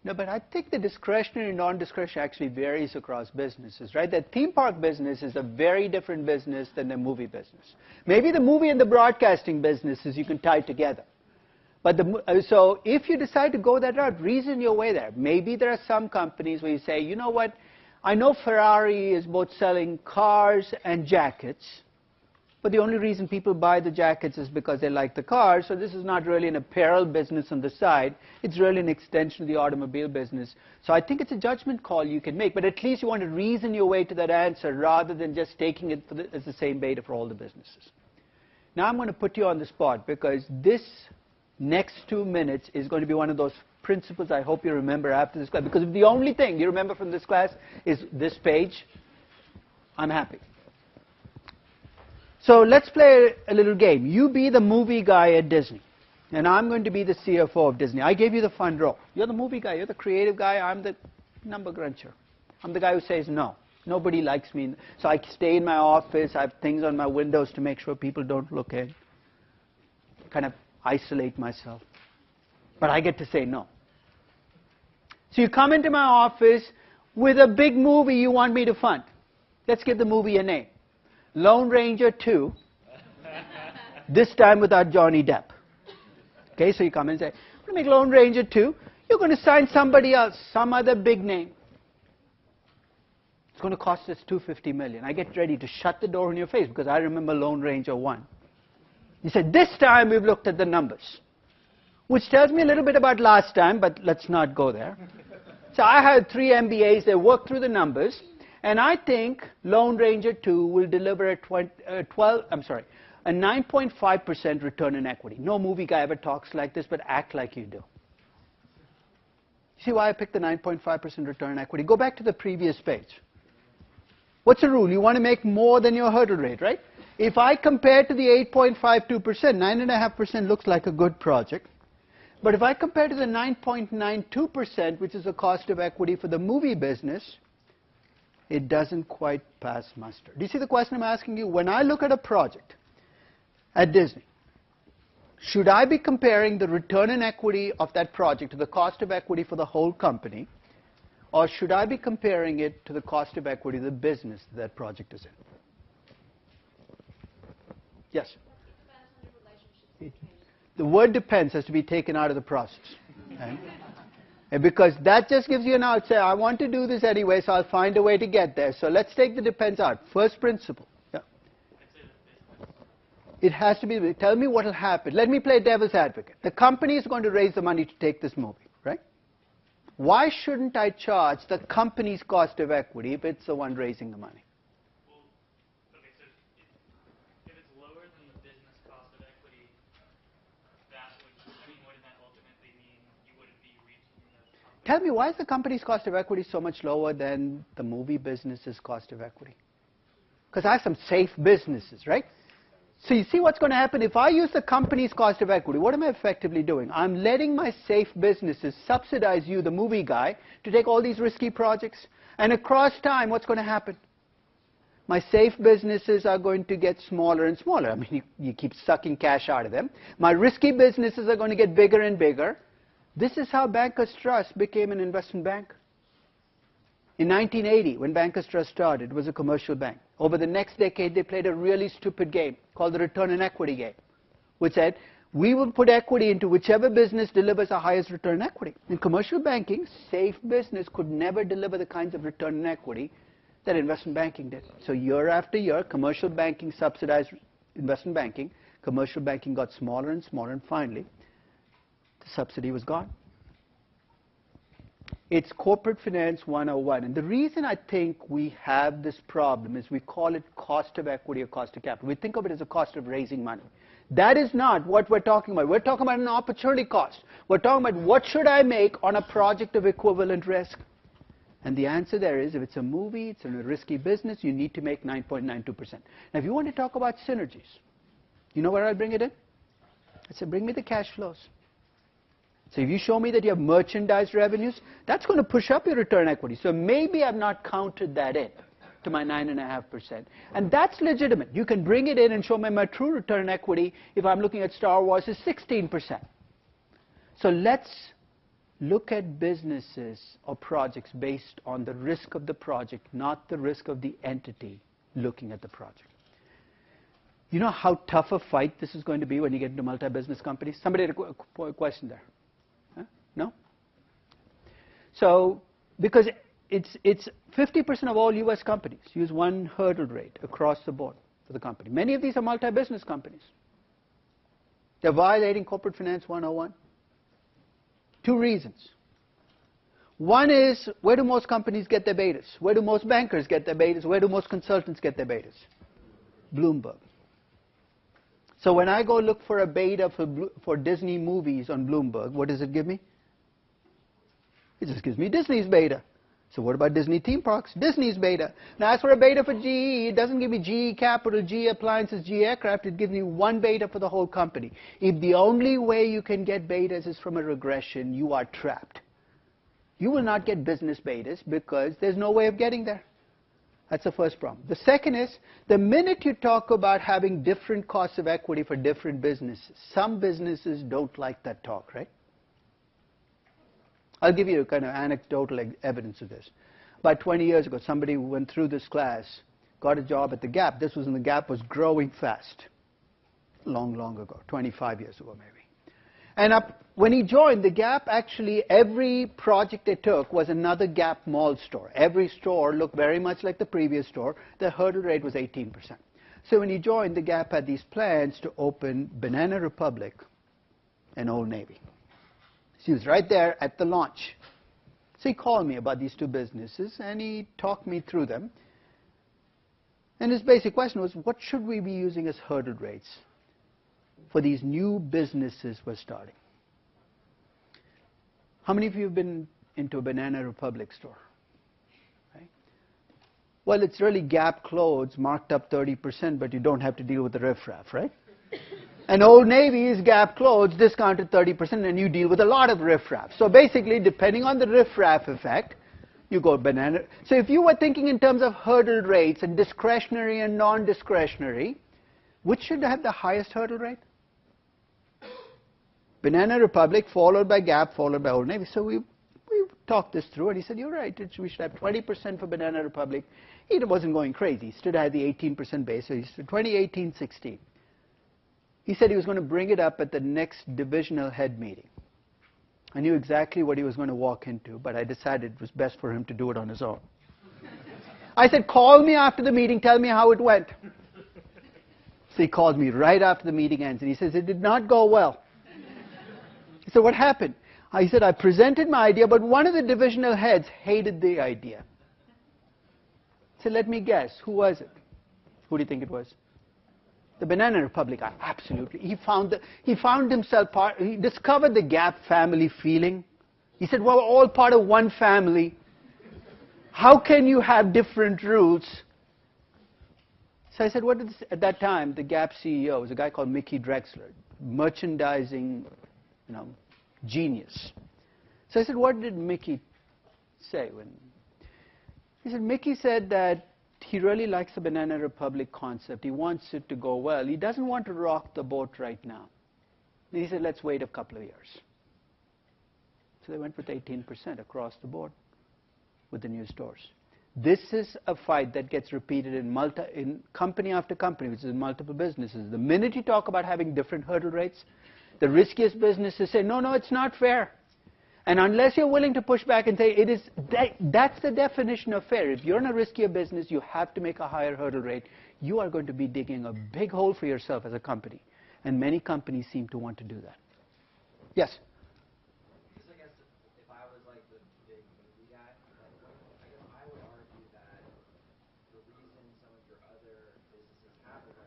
No, but I think the discretionary and non-discretionary actually varies across businesses, right? The theme park business is a very different business than the movie business. Maybe the movie and the broadcasting businesses you can tie together. But so if you decide to go that route, reason your way there. Maybe there are some companies where you say, you know what, I know Ferrari is both selling cars and jackets, but the only reason people buy the jackets is because they like the car. So this is not really an apparel business on the side. It's really an extension of the automobile business. So I think it's a judgment call you can make, but at least you want to reason your way to that answer rather than just taking it as the same beta for all the businesses. Now I'm going to put you on the spot because this next 2 minutes is going to be one of those principles I hope you remember after this class. Because if the only thing you remember from this class is this page, I'm happy. So let's play a little game. You be the movie guy at Disney, and I'm going to be the CFO of Disney. I gave you the fun role. You're the movie guy. You're the creative guy. I'm the number cruncher. I'm the guy who says no. Nobody likes me. So I stay in my office. I have things on my windows to make sure people don't look in. Kind of isolate myself. But I get to say no. So you come into my office with a big movie you want me to fund. Let's give the movie a name. Lone Ranger 2, this time without Johnny Depp. Okay, so you come in and say, I'm going to make Lone Ranger 2. You're going to sign somebody else, some other big name. It's going to cost us $250 million. I get ready to shut the door in your face because I remember Lone Ranger 1. You said, this time we've looked at the numbers, which tells me a little bit about last time, but let's not go there. So I had 3 MBAs. They worked through the numbers. And I think Lone Ranger 2 will deliver a 9.5% return on equity. No movie guy ever talks like this, but act like you do. See why I picked the 9.5% return on equity? Go back to the previous page. What's the rule? You want to make more than your hurdle rate, right? If I compare to the 8.52%, 9.5% looks like a good project. But if I compare to the 9.92%, which is the cost of equity for the movie business, it doesn't quite pass muster. Do you see the question I'm asking you? When I look at a project at Disney, should I be comparing the return on equity of that project to the cost of equity for the whole company, or should I be comparing it to the cost of equity of the business that project is in? Yes? The word depends has to be taken out of the process. Okay? And because that just gives you an out, say, I want to do this anyway, so I'll find a way to get there. So let's take the depends out. First principle. Yeah. It has to be, tell me what will happen. Let me play devil's advocate. The company is going to raise the money to take this movie, right? Why shouldn't I charge the company's cost of equity if it's the one raising the money? Well, okay, so if it's lower than the business cost of equity, that would, wouldn't that ultimately mean you wouldn't be reaching the company? Tell me, why is the company's cost of equity so much lower than the movie business's cost of equity? Because I have some safe businesses, right? So you see what's going to happen? If I use the company's cost of equity, what am I effectively doing? I'm letting my safe businesses subsidize you, the movie guy, to take all these risky projects. And across time, what's going to happen? My safe businesses are going to get smaller and smaller. I mean, you keep sucking cash out of them. My risky businesses are going to get bigger and bigger. This is how Bankers Trust became an investment bank. In 1980, when Bankers Trust started, it was a commercial bank. Over the next decade, they played a really stupid game called the return on equity game, which said, we will put equity into whichever business delivers the highest return on equity. In commercial banking, safe business could never deliver the kinds of return on equity that investment banking did. So year after year, commercial banking subsidized investment banking. Commercial banking got smaller and smaller, and finally, the subsidy was gone. It's corporate finance 101. And the reason I think we have this problem is we call it cost of equity or cost of capital. We think of it as a cost of raising money. That is not what we're talking about. We're talking about an opportunity cost. We're talking about what should I make on a project of equivalent risk. And the answer there is, if it's a movie, it's in a risky business, you need to make 9.92%. Now, if you want to talk about synergies, you know where I'll bring it in? I said, bring me the cash flows. So if you show me that you have merchandise revenues, that's going to push up your return equity. So maybe I've not counted that in to my 9.5%. And that's legitimate. You can bring it in and show me my true return equity if I'm looking at Star Wars is 16%. So let's look at businesses or projects based on the risk of the project, not the risk of the entity looking at the project. You know how tough a fight this is going to be when you get into multi-business companies? Somebody had a question there. Huh? No? So, because it's 50% of all U.S. companies use one hurdle rate across the board. for the company. Many of these are multi-business companies. They're violating Corporate Finance 101. Two reasons. One is, where do most companies get their betas? Where do most bankers get their betas? Where do most consultants get their betas? Bloomberg. So when I go look for a beta for Disney movies on Bloomberg, what does it give me? It just gives me Disney's beta. So what about Disney theme parks? Disney's beta. Now as for a beta for GE, it doesn't give me GE Capital, GE Appliances, GE Aircraft. It gives me one beta for the whole company. If the only way you can get betas is from a regression, you are trapped. You will not get business betas because there's no way of getting there. That's the first problem. The second is, the minute you talk about having different costs of equity for different businesses, some businesses don't like that talk, right? I'll give you a kind of anecdotal evidence of this. About 20 years ago, somebody who went through this class got a job at the Gap. This was when the Gap was growing fast. Long ago, 25 years ago maybe. And when he joined the Gap, actually every project they took was another Gap mall store. Every store looked very much like the previous store. The hurdle rate was 18%. So when he joined, the Gap had these plans to open Banana Republic and Old Navy. So he was right there at the launch. So he called me about these two businesses and he talked me through them. And his basic question was, what should we be using as hurdle rates for these new businesses we're starting? How many of you have been into a Banana Republic store? Right? Well, it's really Gap clothes marked up 30%, but you don't have to deal with the riffraff, right? And Old Navy is Gap clothes discounted 30%, and you deal with a lot of riffraff. So basically, depending on the riffraff effect, you go Banana. So if you were thinking in terms of hurdle rates and discretionary and non-discretionary, which should have the highest hurdle rate? Banana Republic, followed by Gap, followed by Old Navy. So we talked this through, and he said, you're right, we should have 20% for Banana Republic. He wasn't going crazy. He still had the 18% base, so he said 2018-16. He said he was going to bring it up at the next divisional head meeting. I knew exactly what he was going to walk into, but I decided it was best for him to do it on his own. I said, call me after the meeting, tell me how it went. So he called me right after the meeting ends, and he says, it did not go well. He said, what happened? I said, I presented my idea, but one of the divisional heads hated the idea. He said, let me guess, who was it? Who do you think it was? The Banana Republic, absolutely. He found himself he discovered the Gap family feeling. He said, well, we're all part of one family. How can you have different rules? So I said, at that time, the Gap CEO was a guy called Mickey Drexler, merchandising, genius. So I said, what did Mickey say? He said, Mickey said that he really likes the Banana Republic concept. He wants it to go well. He doesn't want to rock the boat right now. And he said, let's wait a couple of years. So they went with 18% across the board with the new stores. This is a fight that gets repeated in company after company, which is in multiple businesses. The minute you talk about having different hurdle rates, the riskiest businesses say, no, it's not fair. And unless you're willing to push back and say, that's the definition of fair. If you're in a riskier business, you have to make a higher hurdle rate. You are going to be digging a big hole for yourself as a company. And many companies seem to want to do that. Yes? Because I guess if I was like the big movie guy, I guess I would argue that the reason some of your other businesses have the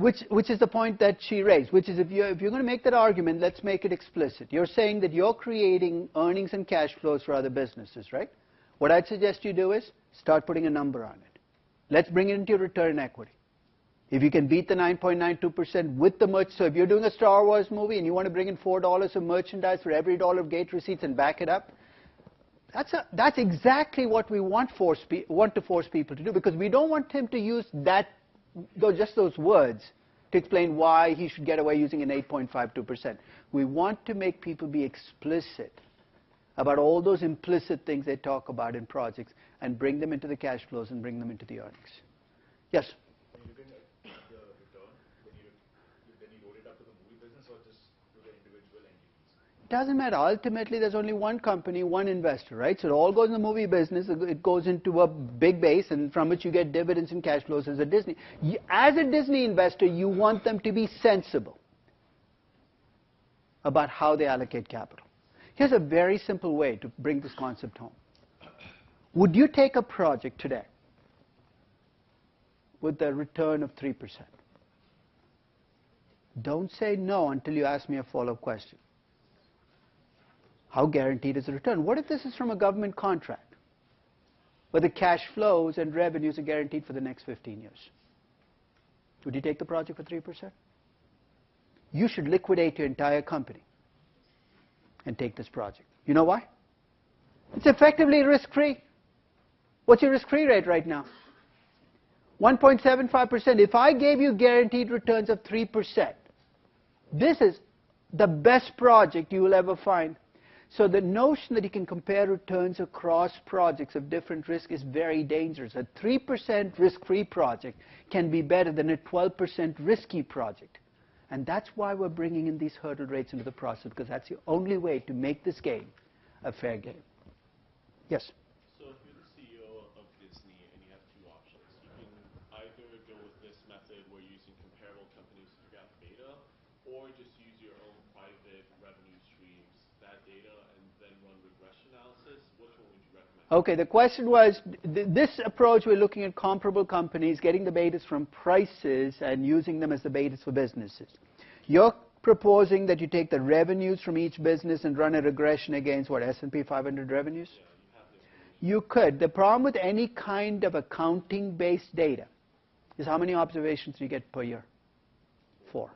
Which is the point that she raised, which is if you're going to make that argument, let's make it explicit. You're saying that you're creating earnings and cash flows for other businesses, right? What I'd suggest you do is start putting a number on it. Let's bring it into your return equity. If you can beat the 9.92% with the merch, so if you're doing a Star Wars movie and you want to bring in $4 of merchandise for every $1 of gate receipts and back it up, that's exactly what we want to force people to do, because we don't want him to use just those words to explain why he should get away using an 8.52%. We want to make people be explicit about all those implicit things they talk about in projects and bring them into the cash flows and bring them into the earnings. Yes? When you bring the return, when you load it up to the movie business or just to the individual entities? doesn't matter. Ultimately, there's only one company, one investor, right? So it all goes in the movie business. It goes into a big base, and from which you get dividends and cash flows as a Disney. As a Disney investor, you want them to be sensible about how they allocate capital. Here's a very simple way to bring this concept home. Would you take a project today with a return of 3%? Don't say no until you ask me a follow-up question. How guaranteed is the return? What if this is from a government contract, where the cash flows and revenues are guaranteed for the next 15 years? Would you take the project for 3%? You should liquidate your entire company and take this project. You know why? It's effectively risk-free. What's your risk-free rate right now? 1.75%. If I gave you guaranteed returns of 3%, this is the best project you will ever find. So the notion that you can compare returns across projects of different risk is very dangerous. A 3% risk-free project can be better than a 12% risky project. And that's why we're bringing in these hurdle rates into the process, because that's the only way to make this game a fair game. Yes? So if you're the CEO of Disney and you have two options, you can either go with this method where you're using comparable companies to figure out beta, or just use your own private revenue streams, that data, and then run regression analysis. Which one would you recommend? Okay, the question was, this approach, we're looking at comparable companies, getting the betas from prices and using them as the betas for businesses. You're proposing that you take the revenues from each business and run a regression against, what, S&P 500 revenues? Yeah, you have this. You could. The problem with any kind of accounting-based data is how many observations do you get per year? 4,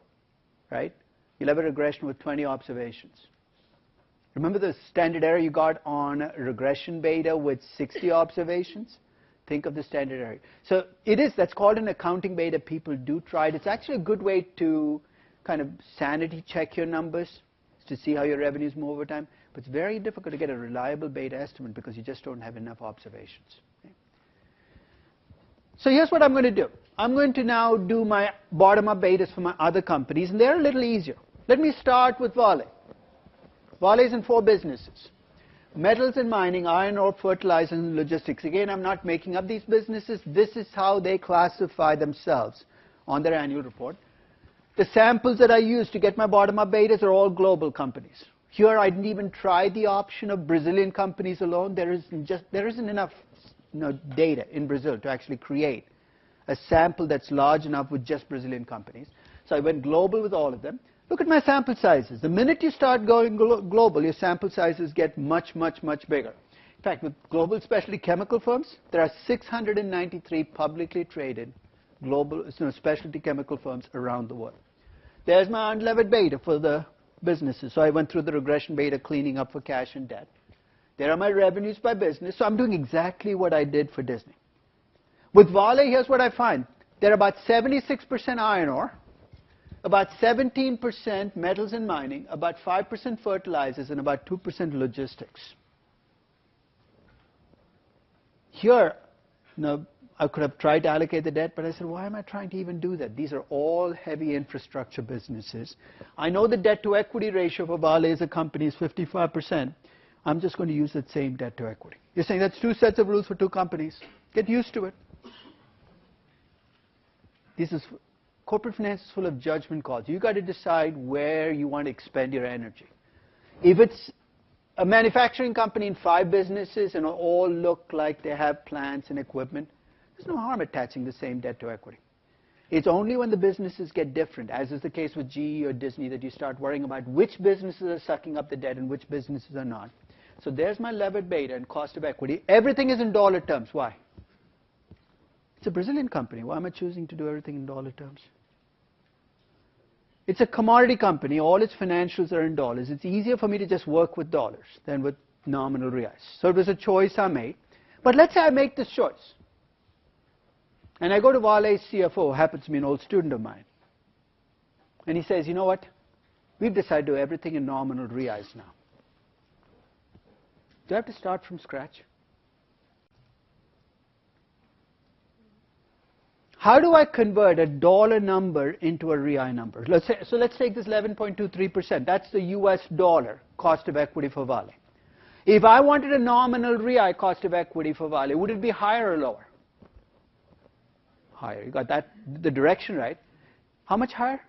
right? You'll have a regression with 20 observations. Remember the standard error you got on regression beta with 60 observations? Think of the standard error. So that's called an accounting beta. People do try it. It's actually a good way to kind of sanity check your numbers to see how your revenues move over time. But it's very difficult to get a reliable beta estimate because you just don't have enough observations. Okay? So here's what I'm going to do. I'm going to now do my bottom-up betas for my other companies, and they're a little easier. Let me start with Vale. Vale is in 4 businesses: metals and mining, iron ore, fertilizers, and logistics. Again, I'm not making up these businesses. This is how they classify themselves on their annual report. The samples that I use to get my bottom-up betas are all global companies. Here, I didn't even try the option of Brazilian companies alone. There isn't enough data in Brazil to actually create a sample that's large enough with just Brazilian companies. So I went global with all of them. Look at my sample sizes. The minute you start going global, your sample sizes get much, much, much bigger. In fact, with global specialty chemical firms, there are 693 publicly traded global specialty chemical firms around the world. There's my unlevered beta for the businesses. So I went through the regression beta, cleaning up for cash and debt. There are my revenues by business. So I'm doing exactly what I did for Disney. With Vale, here's what I find. They're about 76% iron ore, about 17% metals and mining, about 5% fertilizers, and about 2% logistics. Here, I could have tried to allocate the debt, but I said, why am I trying to even do that? These are all heavy infrastructure businesses. I know the debt-to-equity ratio for Vale as a company is 55%. I'm just going to use that same debt-to-equity. You're saying that's 2 sets of rules for 2 companies. Get used to it. Corporate finance is full of judgment calls. You've got to decide where you want to expend your energy. If it's a manufacturing company in 5 businesses and all look like they have plants and equipment, there's no harm attaching the same debt to equity. It's only when the businesses get different, as is the case with GE or Disney, that you start worrying about which businesses are sucking up the debt and which businesses are not. So there's my levered beta and cost of equity. Everything is in dollar terms. Why? It's a Brazilian company. Why am I choosing to do everything in dollar terms? It's a commodity company. All its financials are in dollars. It's easier for me to just work with dollars than with nominal reais. So it was a choice I made. But let's say I make this choice. And I go to Vale's CFO, who happens to be an old student of mine. And he says, you know what? We've decided to do everything in nominal reais now. Do I have to start from scratch? How do I convert a dollar number into a real number? Let's take this 11.23%. That's the US dollar cost of equity for Vale. If I wanted a nominal real cost of equity for Vale, would it be higher or lower? Higher. You got that, the direction right. How much higher?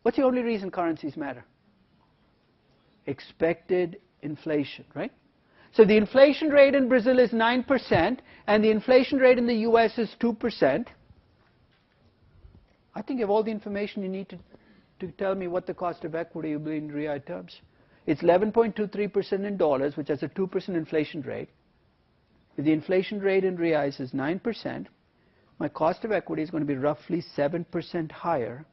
What's the only reason currencies matter? Expected inflation, right? So the inflation rate in Brazil is 9%, and the inflation rate in the US is 2%. I think you have all the information you need to tell me what the cost of equity will be in real terms. It's 11.23% in dollars, which has a 2% inflation rate. If the inflation rate in reais is 9%, my cost of equity is going to be roughly 7% higher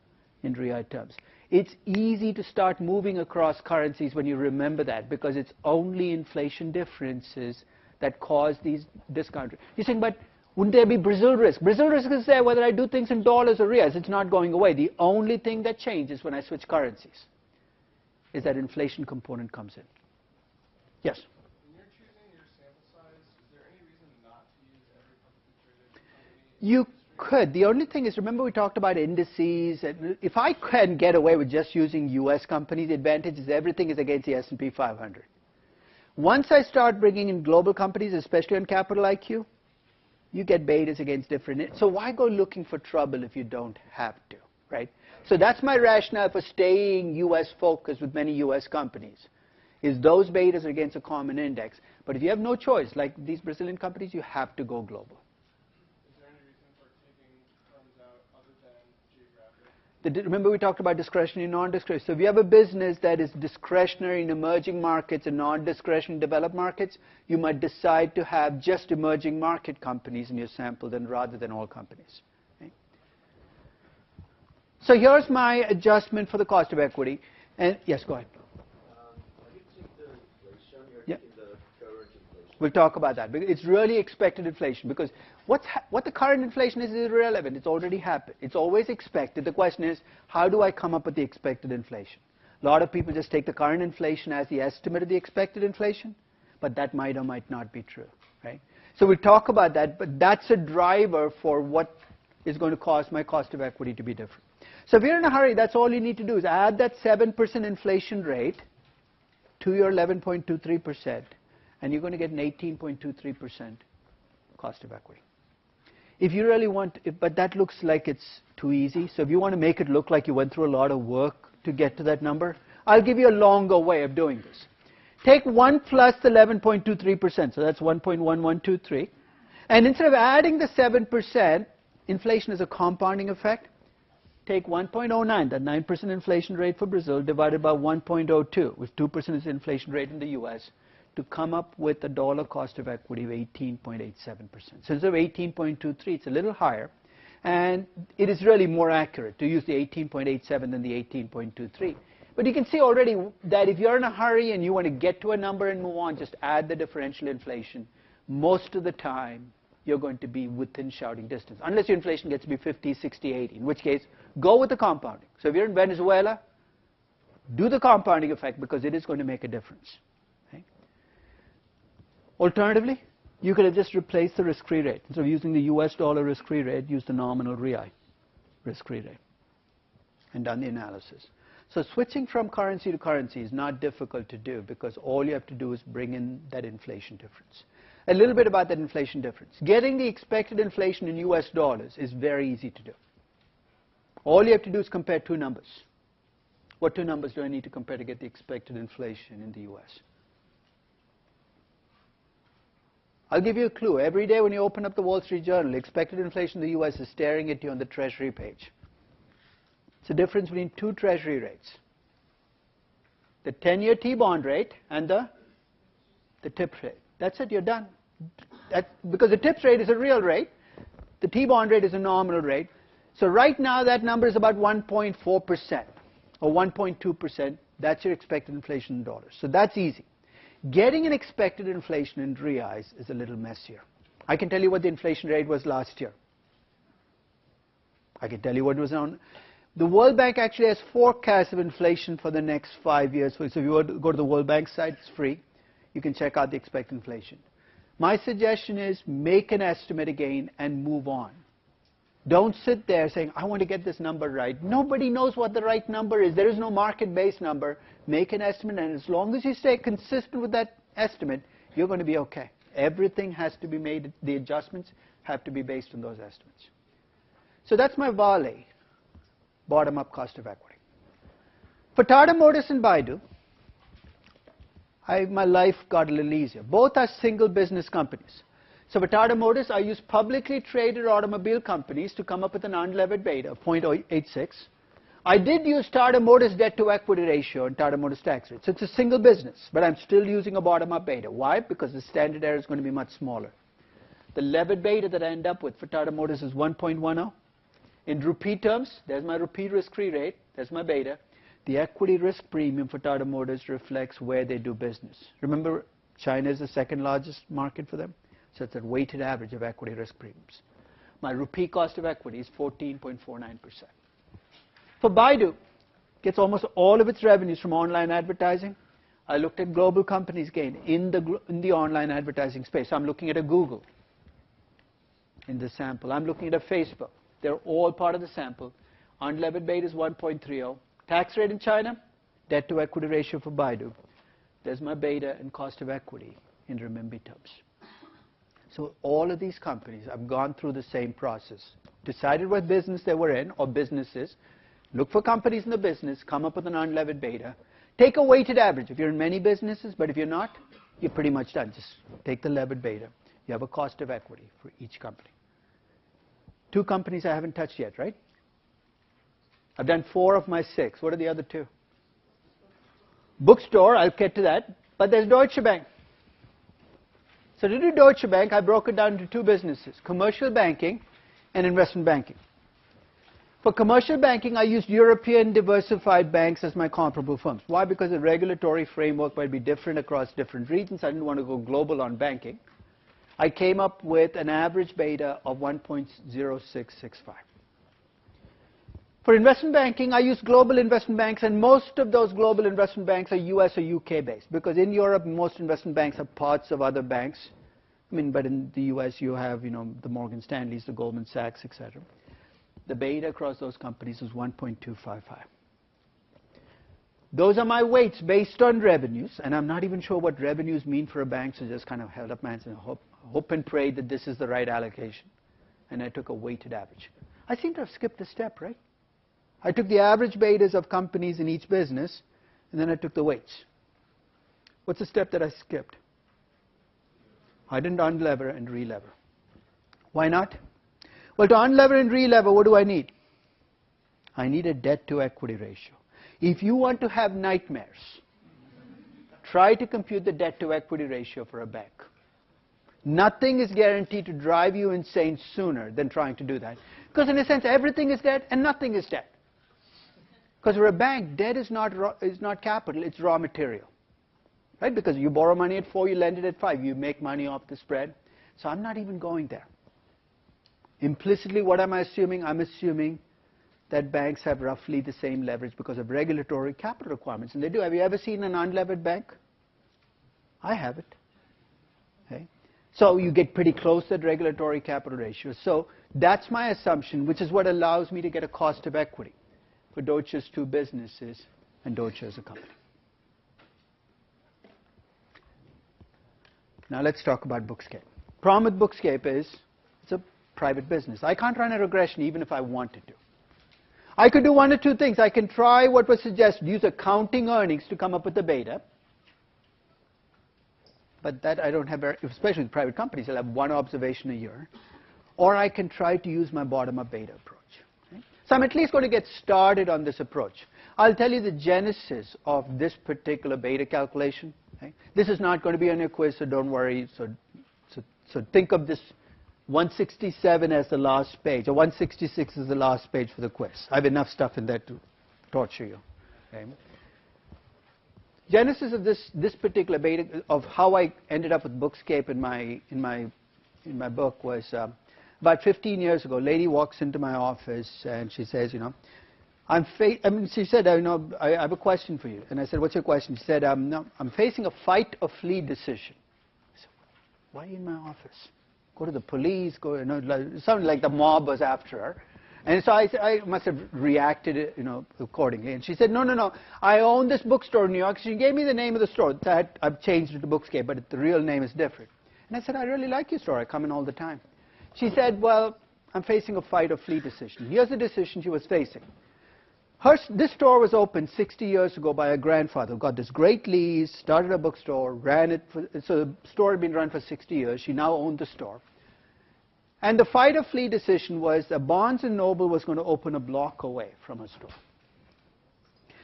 in real terms. It's easy to start moving across currencies when you remember that, because it's only inflation differences that cause these discount rates. You're saying, but wouldn't there be Brazil risk? Brazil risk is there whether I do things in dollars or reals. It's not going away. The only thing that changes when I switch currencies is that inflation component comes in. Yes? When you're choosing your sample size, is there any reason not to use every publicly traded company? You could. The only thing is, remember we talked about indices. And if I can get away with just using US companies, the advantage is everything is against the S&P 500. Once I start bringing in global companies, especially on Capital IQ, you get betas against different. So why go looking for trouble if you don't have to, right? So that's my rationale for staying US focused with many US companies, is those betas are against a common index. But if you have no choice, like these Brazilian companies, you have to go global. Remember we talked about discretionary and non-discretionary. So if you have a business that is discretionary in emerging markets and non-discretionary in developed markets, you might decide to have just emerging market companies in your sample rather than all companies. Okay? So here's my adjustment for the cost of equity. And yes, go ahead. When you take the inflation, you're Yeah. taking the current inflation. We'll talk about that. It's really expected inflation, because what the current inflation is irrelevant. It's already happened. It's always expected. The question is, how do I come up with the expected inflation? A lot of people just take the current inflation as the estimate of the expected inflation, but that might or might not be true, right? So we'll talk about that, but that's a driver for what is going to cause my cost of equity to be different. So if you're in a hurry, that's all you need to do is add that 7% inflation rate to your 11.23%, and you're going to get an 18.23% cost of equity. If you really want, but that looks like it's too easy. So if you want to make it look like you went through a lot of work to get to that number, I'll give you a longer way of doing this. Take 1 plus the 11.23%, so that's 1.1123. And instead of adding the 7%, inflation is a compounding effect. Take 1.09, that 9% inflation rate for Brazil, divided by 1.02, which 2% is the inflation rate in the US, to come up with a dollar cost of equity of 18.87%. So instead of 18.23, it's a little higher. And it is really more accurate to use the 18.87 than the 18.23. But you can see already that if you're in a hurry and you want to get to a number and move on, just add the differential inflation. Most of the time, you're going to be within shouting distance, unless your inflation gets to be 50, 60, 80, in which case, go with the compounding. So if you're in Venezuela, do the compounding effect, because it is going to make a difference. Okay? Alternatively, you could have just replaced the risk-free rate. Instead of using the US dollar risk-free rate, use the nominal real risk-free rate and done the analysis. So switching from currency to currency is not difficult to do, because all you have to do is bring in that inflation difference. A little bit about that inflation difference. Getting the expected inflation in US dollars is very easy to do. All you have to do is compare two numbers. What two numbers do I need to compare to get the expected inflation in the US? I'll give you a clue. Every day when you open up the Wall Street Journal, expected inflation in the US is staring at you on the Treasury page. It's the difference between two Treasury rates. The 10-year T-bond rate and the TIPS rate. That's it, you're done. Because the TIPS rate is a real rate, the T-bond rate is a nominal rate. So right now that number is about 1.4% or 1.2%. That's your expected inflation in dollars. So that's easy. Getting an expected inflation in reais is a little messier. I can tell you what the inflation rate was last year. I can tell you what it was on. The World Bank actually has forecasts of inflation for the next 5 years. So if you were to go to the World Bank site, it's free. You can check out the expected inflation. My suggestion is make an estimate again and move on. Don't sit there saying, I want to get this number right. Nobody knows what the right number is. There is no market-based number. Make an estimate, and as long as you stay consistent with that estimate, you're going to be okay. Everything has to be made, the adjustments have to be based on those estimates. So that's my Vale, bottom-up cost of equity. For Tata Motors and Baidu, my life got a little easier. Both are single business companies. So for Tata Motors, I use publicly traded automobile companies to come up with an unlevered beta of 0.86. I did use Tata Motors debt to equity ratio and Tata Motors tax rate. So it's a single business, but I'm still using a bottom-up beta. Why? Because the standard error is going to be much smaller. The levered beta that I end up with for Tata Motors is 1.10. In rupee terms, there's my rupee risk-free rate, there's my beta. The equity risk premium for Tata Motors reflects where they do business. Remember, China is the second largest market for them, so it's a weighted average of equity risk premiums. My rupee cost of equity is 14.49%. For Baidu, gets almost all of its revenues from online advertising. I looked at global companies gain in the online advertising space. So I'm looking at a Google in the sample. I'm looking at a Facebook. They're all part of the sample. Unlevered beta is 1.30. Tax rate in China, debt to equity ratio for Baidu. There's my beta and cost of equity in renminbi terms. So all of these companies, I've gone through the same process. Decided what business they were in or businesses. Look for companies in the business, come up with an unlevered beta. Take a weighted average if you're in many businesses, but if you're not, you're pretty much done. Just take the levered beta. You have a cost of equity for each company. 2 companies I haven't touched yet, right? I've done 4 of my 6. What are the other 2? Bookstore, I'll get to that. But there's Deutsche Bank. So to do Deutsche Bank, I broke it down into 2 businesses, commercial banking and investment banking. For commercial banking, I used European diversified banks as my comparable firms. Why? Because the regulatory framework might be different across different regions. I didn't want to go global on banking. I came up with an average beta of 1.0665. For investment banking, I use global investment banks, and most of those global investment banks are US or UK based, because in Europe, most investment banks are parts of other banks. I mean, but in the US, you have, the Morgan Stanleys, the Goldman Sachs, etc. The beta across those companies is 1.255. Those are my weights based on revenues, and I'm not even sure what revenues mean for a bank, so just kind of held up my hands and hope and pray that this is the right allocation. And I took a weighted average. I seem to have skipped a step, right? I took the average betas of companies in each business, and then I took the weights. What's the step that I skipped? I didn't unlever and relever. Why not? Well, to unlever and relever, what do I need? I need a debt to equity ratio. If you want to have nightmares, try to compute the debt to equity ratio for a bank. Nothing is guaranteed to drive you insane sooner than trying to do that. Because in a sense, everything is debt and nothing is debt. Because for a bank, debt is not capital, it's raw material. Right? Because you borrow money at 4, you lend it at 5. You make money off the spread. So I'm not even going there. Implicitly, what am I assuming? I'm assuming that banks have roughly the same leverage because of regulatory capital requirements. And they do. Have you ever seen an unlevered bank? I haven't. Okay? So you get pretty close to that regulatory capital ratio. So that's my assumption, which is what allows me to get a cost of equity for Deutsche's 2 businesses and Deutsche as a company. Now let's talk about Bookscape. Problem with Bookscape is it's a private business. I can't run a regression even if I wanted to. I could do 1 or 2 things. I can try what was suggested, use accounting earnings to come up with the beta. But that I don't have, especially with private companies, I'll have 1 observation a year. Or I can try to use my bottom-up beta approach. Okay? So I'm at least going to get started on this approach. I'll tell you the genesis of this particular beta calculation. Okay? This is not going to be on your quiz, so don't worry. So think of this 167 as the last page, or 166 is the last page for the quiz. I have enough stuff in there to torture you. Okay? Genesis of this particular beta, of how I ended up with Bookscape in my book was about 15 years ago. A lady walks into my office and she says, she said, I have a question for you. And I said, what's your question? She said, no, I'm facing a fight or flee decision. I said, why are you in my office? go to the police, go, it sounded like the mob was after her. And so I must have reacted, accordingly. And she said, no, I own this bookstore in New York. She gave me the name of the store. I've changed it to Bookscape, but the real name is different. And I said, I really like your store. I come in all the time. She said, well, I'm facing a fight or flee decision. Here's the decision she was facing. This store was opened 60 years ago by her grandfather, who got this great lease, started a bookstore, ran it. So the store had been run for 60 years. She now owned the store. And the fight or flee decision was that Barnes & Noble was going to open a block away from her store.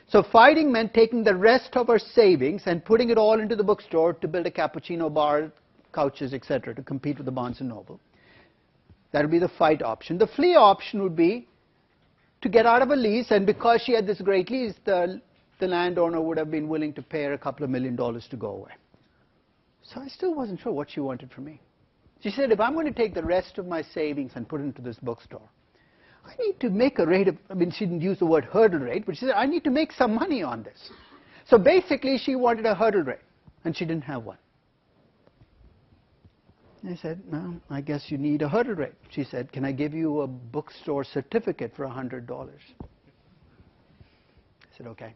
So fighting meant taking the rest of her savings and putting it all into the bookstore to build a cappuccino bar, couches, etc., to compete with the Barnes & Noble. That would be the fight option. The flee option would be to get out of a lease, and because she had this great lease, the landowner would have been willing to pay her a couple of $1 million to go away. So I still wasn't sure what she wanted from me. She said, if I'm going to take the rest of my savings and put it into this bookstore, I need to make a rate of, she didn't use the word hurdle rate, but she said, I need to make some money on this. So basically, she wanted a hurdle rate, and she didn't have one. I said, well, I guess you need a hurdle rate. She said, can I give you a bookstore certificate for $100? I said, okay.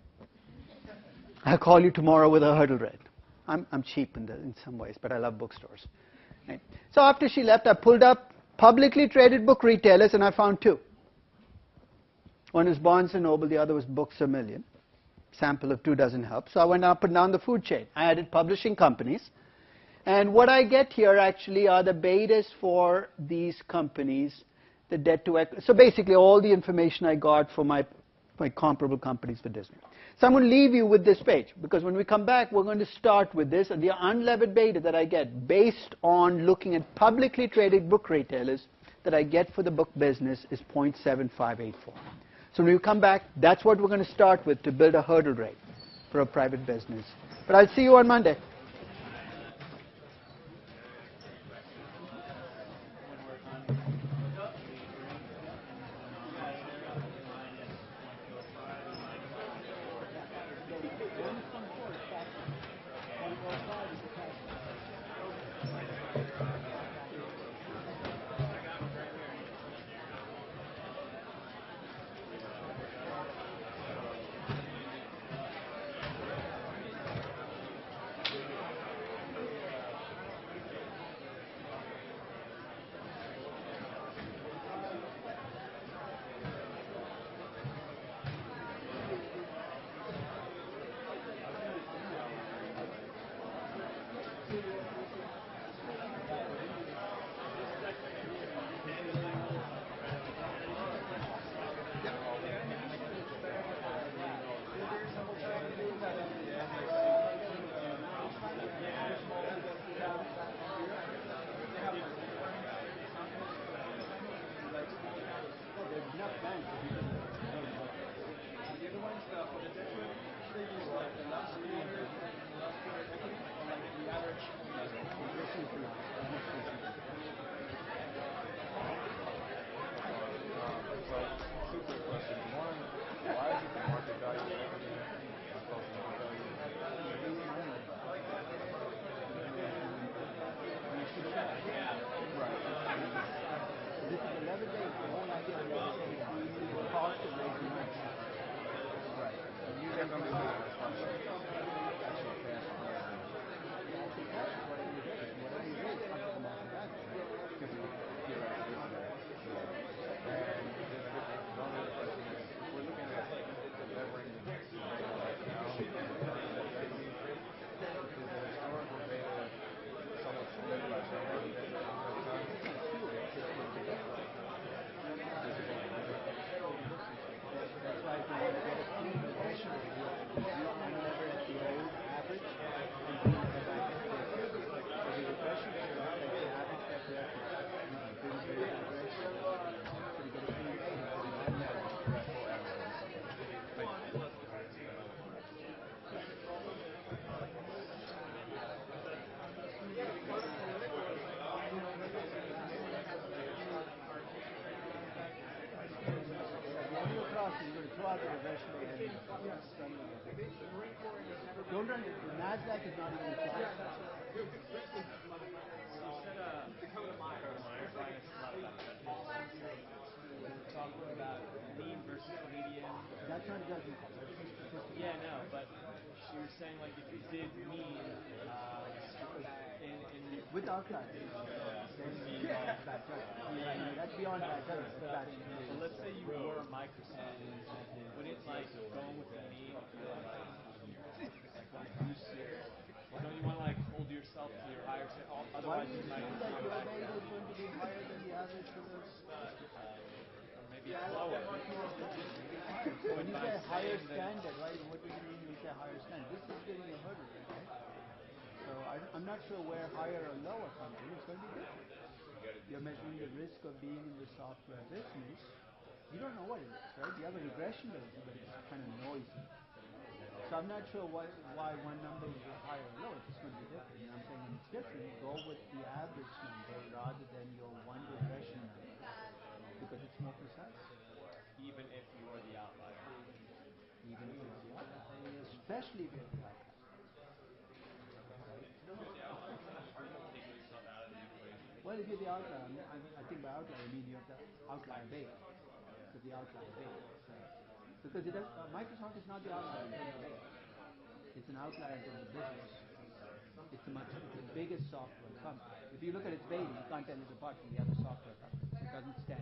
I'll call you tomorrow with a hurdle rate. I'm cheap in some ways, but I love bookstores. Right? So after she left, I pulled up publicly traded book retailers, and I found two. One is Barnes & Noble, the other was Books A Million. Sample of 2 doesn't help. So I went up and down the food chain. I added publishing companies. And what I get here actually are the betas for these companies, the debt to equity. So basically all the information I got for my comparable companies for Disney. So I'm going to leave you with this page, because when we come back, we're going to start with this. And the unlevered beta that I get based on looking at publicly traded book retailers that I get for the book business is 0.7584. So when we come back, that's what we're going to start with to build a hurdle rate for a private business. But I'll see you on Monday. Don't run it. The NASDAQ is not even. saying like if you did mean with outliers, then it's bad judgment. Right. That's beyond bad judgment. That's bad information. So let's say you were Microsoft, wouldn't like going with the mean feel like are you serious? Don't you want to like hold yourself to your higher standard? Why Otherwise do you you might assume that your base is going to be higher than the average for those? maybe it's lower. When you say higher standard, right? What do you mean when you say higher standard? This is getting a hurdle, right? So I'm not sure where higher or lower comes in. It's going to be different. You're measuring the risk of being in the software business. You don't know what it is, right? You have a regression data, but it's kind of noisy. So I'm not sure why one number is higher or lower. It's just going to be different. And I'm saying when it's different, go with the average number rather than your one regression number because it's more precise. Even if you are the outlier. Even if you're the outlier. Especially if you're the outlier. Well, if you're the outlier, I think by outlier I mean you're the outlier beta. So the outlier beta. Because Microsoft is not the outlier in terms of beta. It's an outlier in terms of business. It's the biggest software company. If you look at its beta, you can't tell it apart from the other software companies. It doesn't stand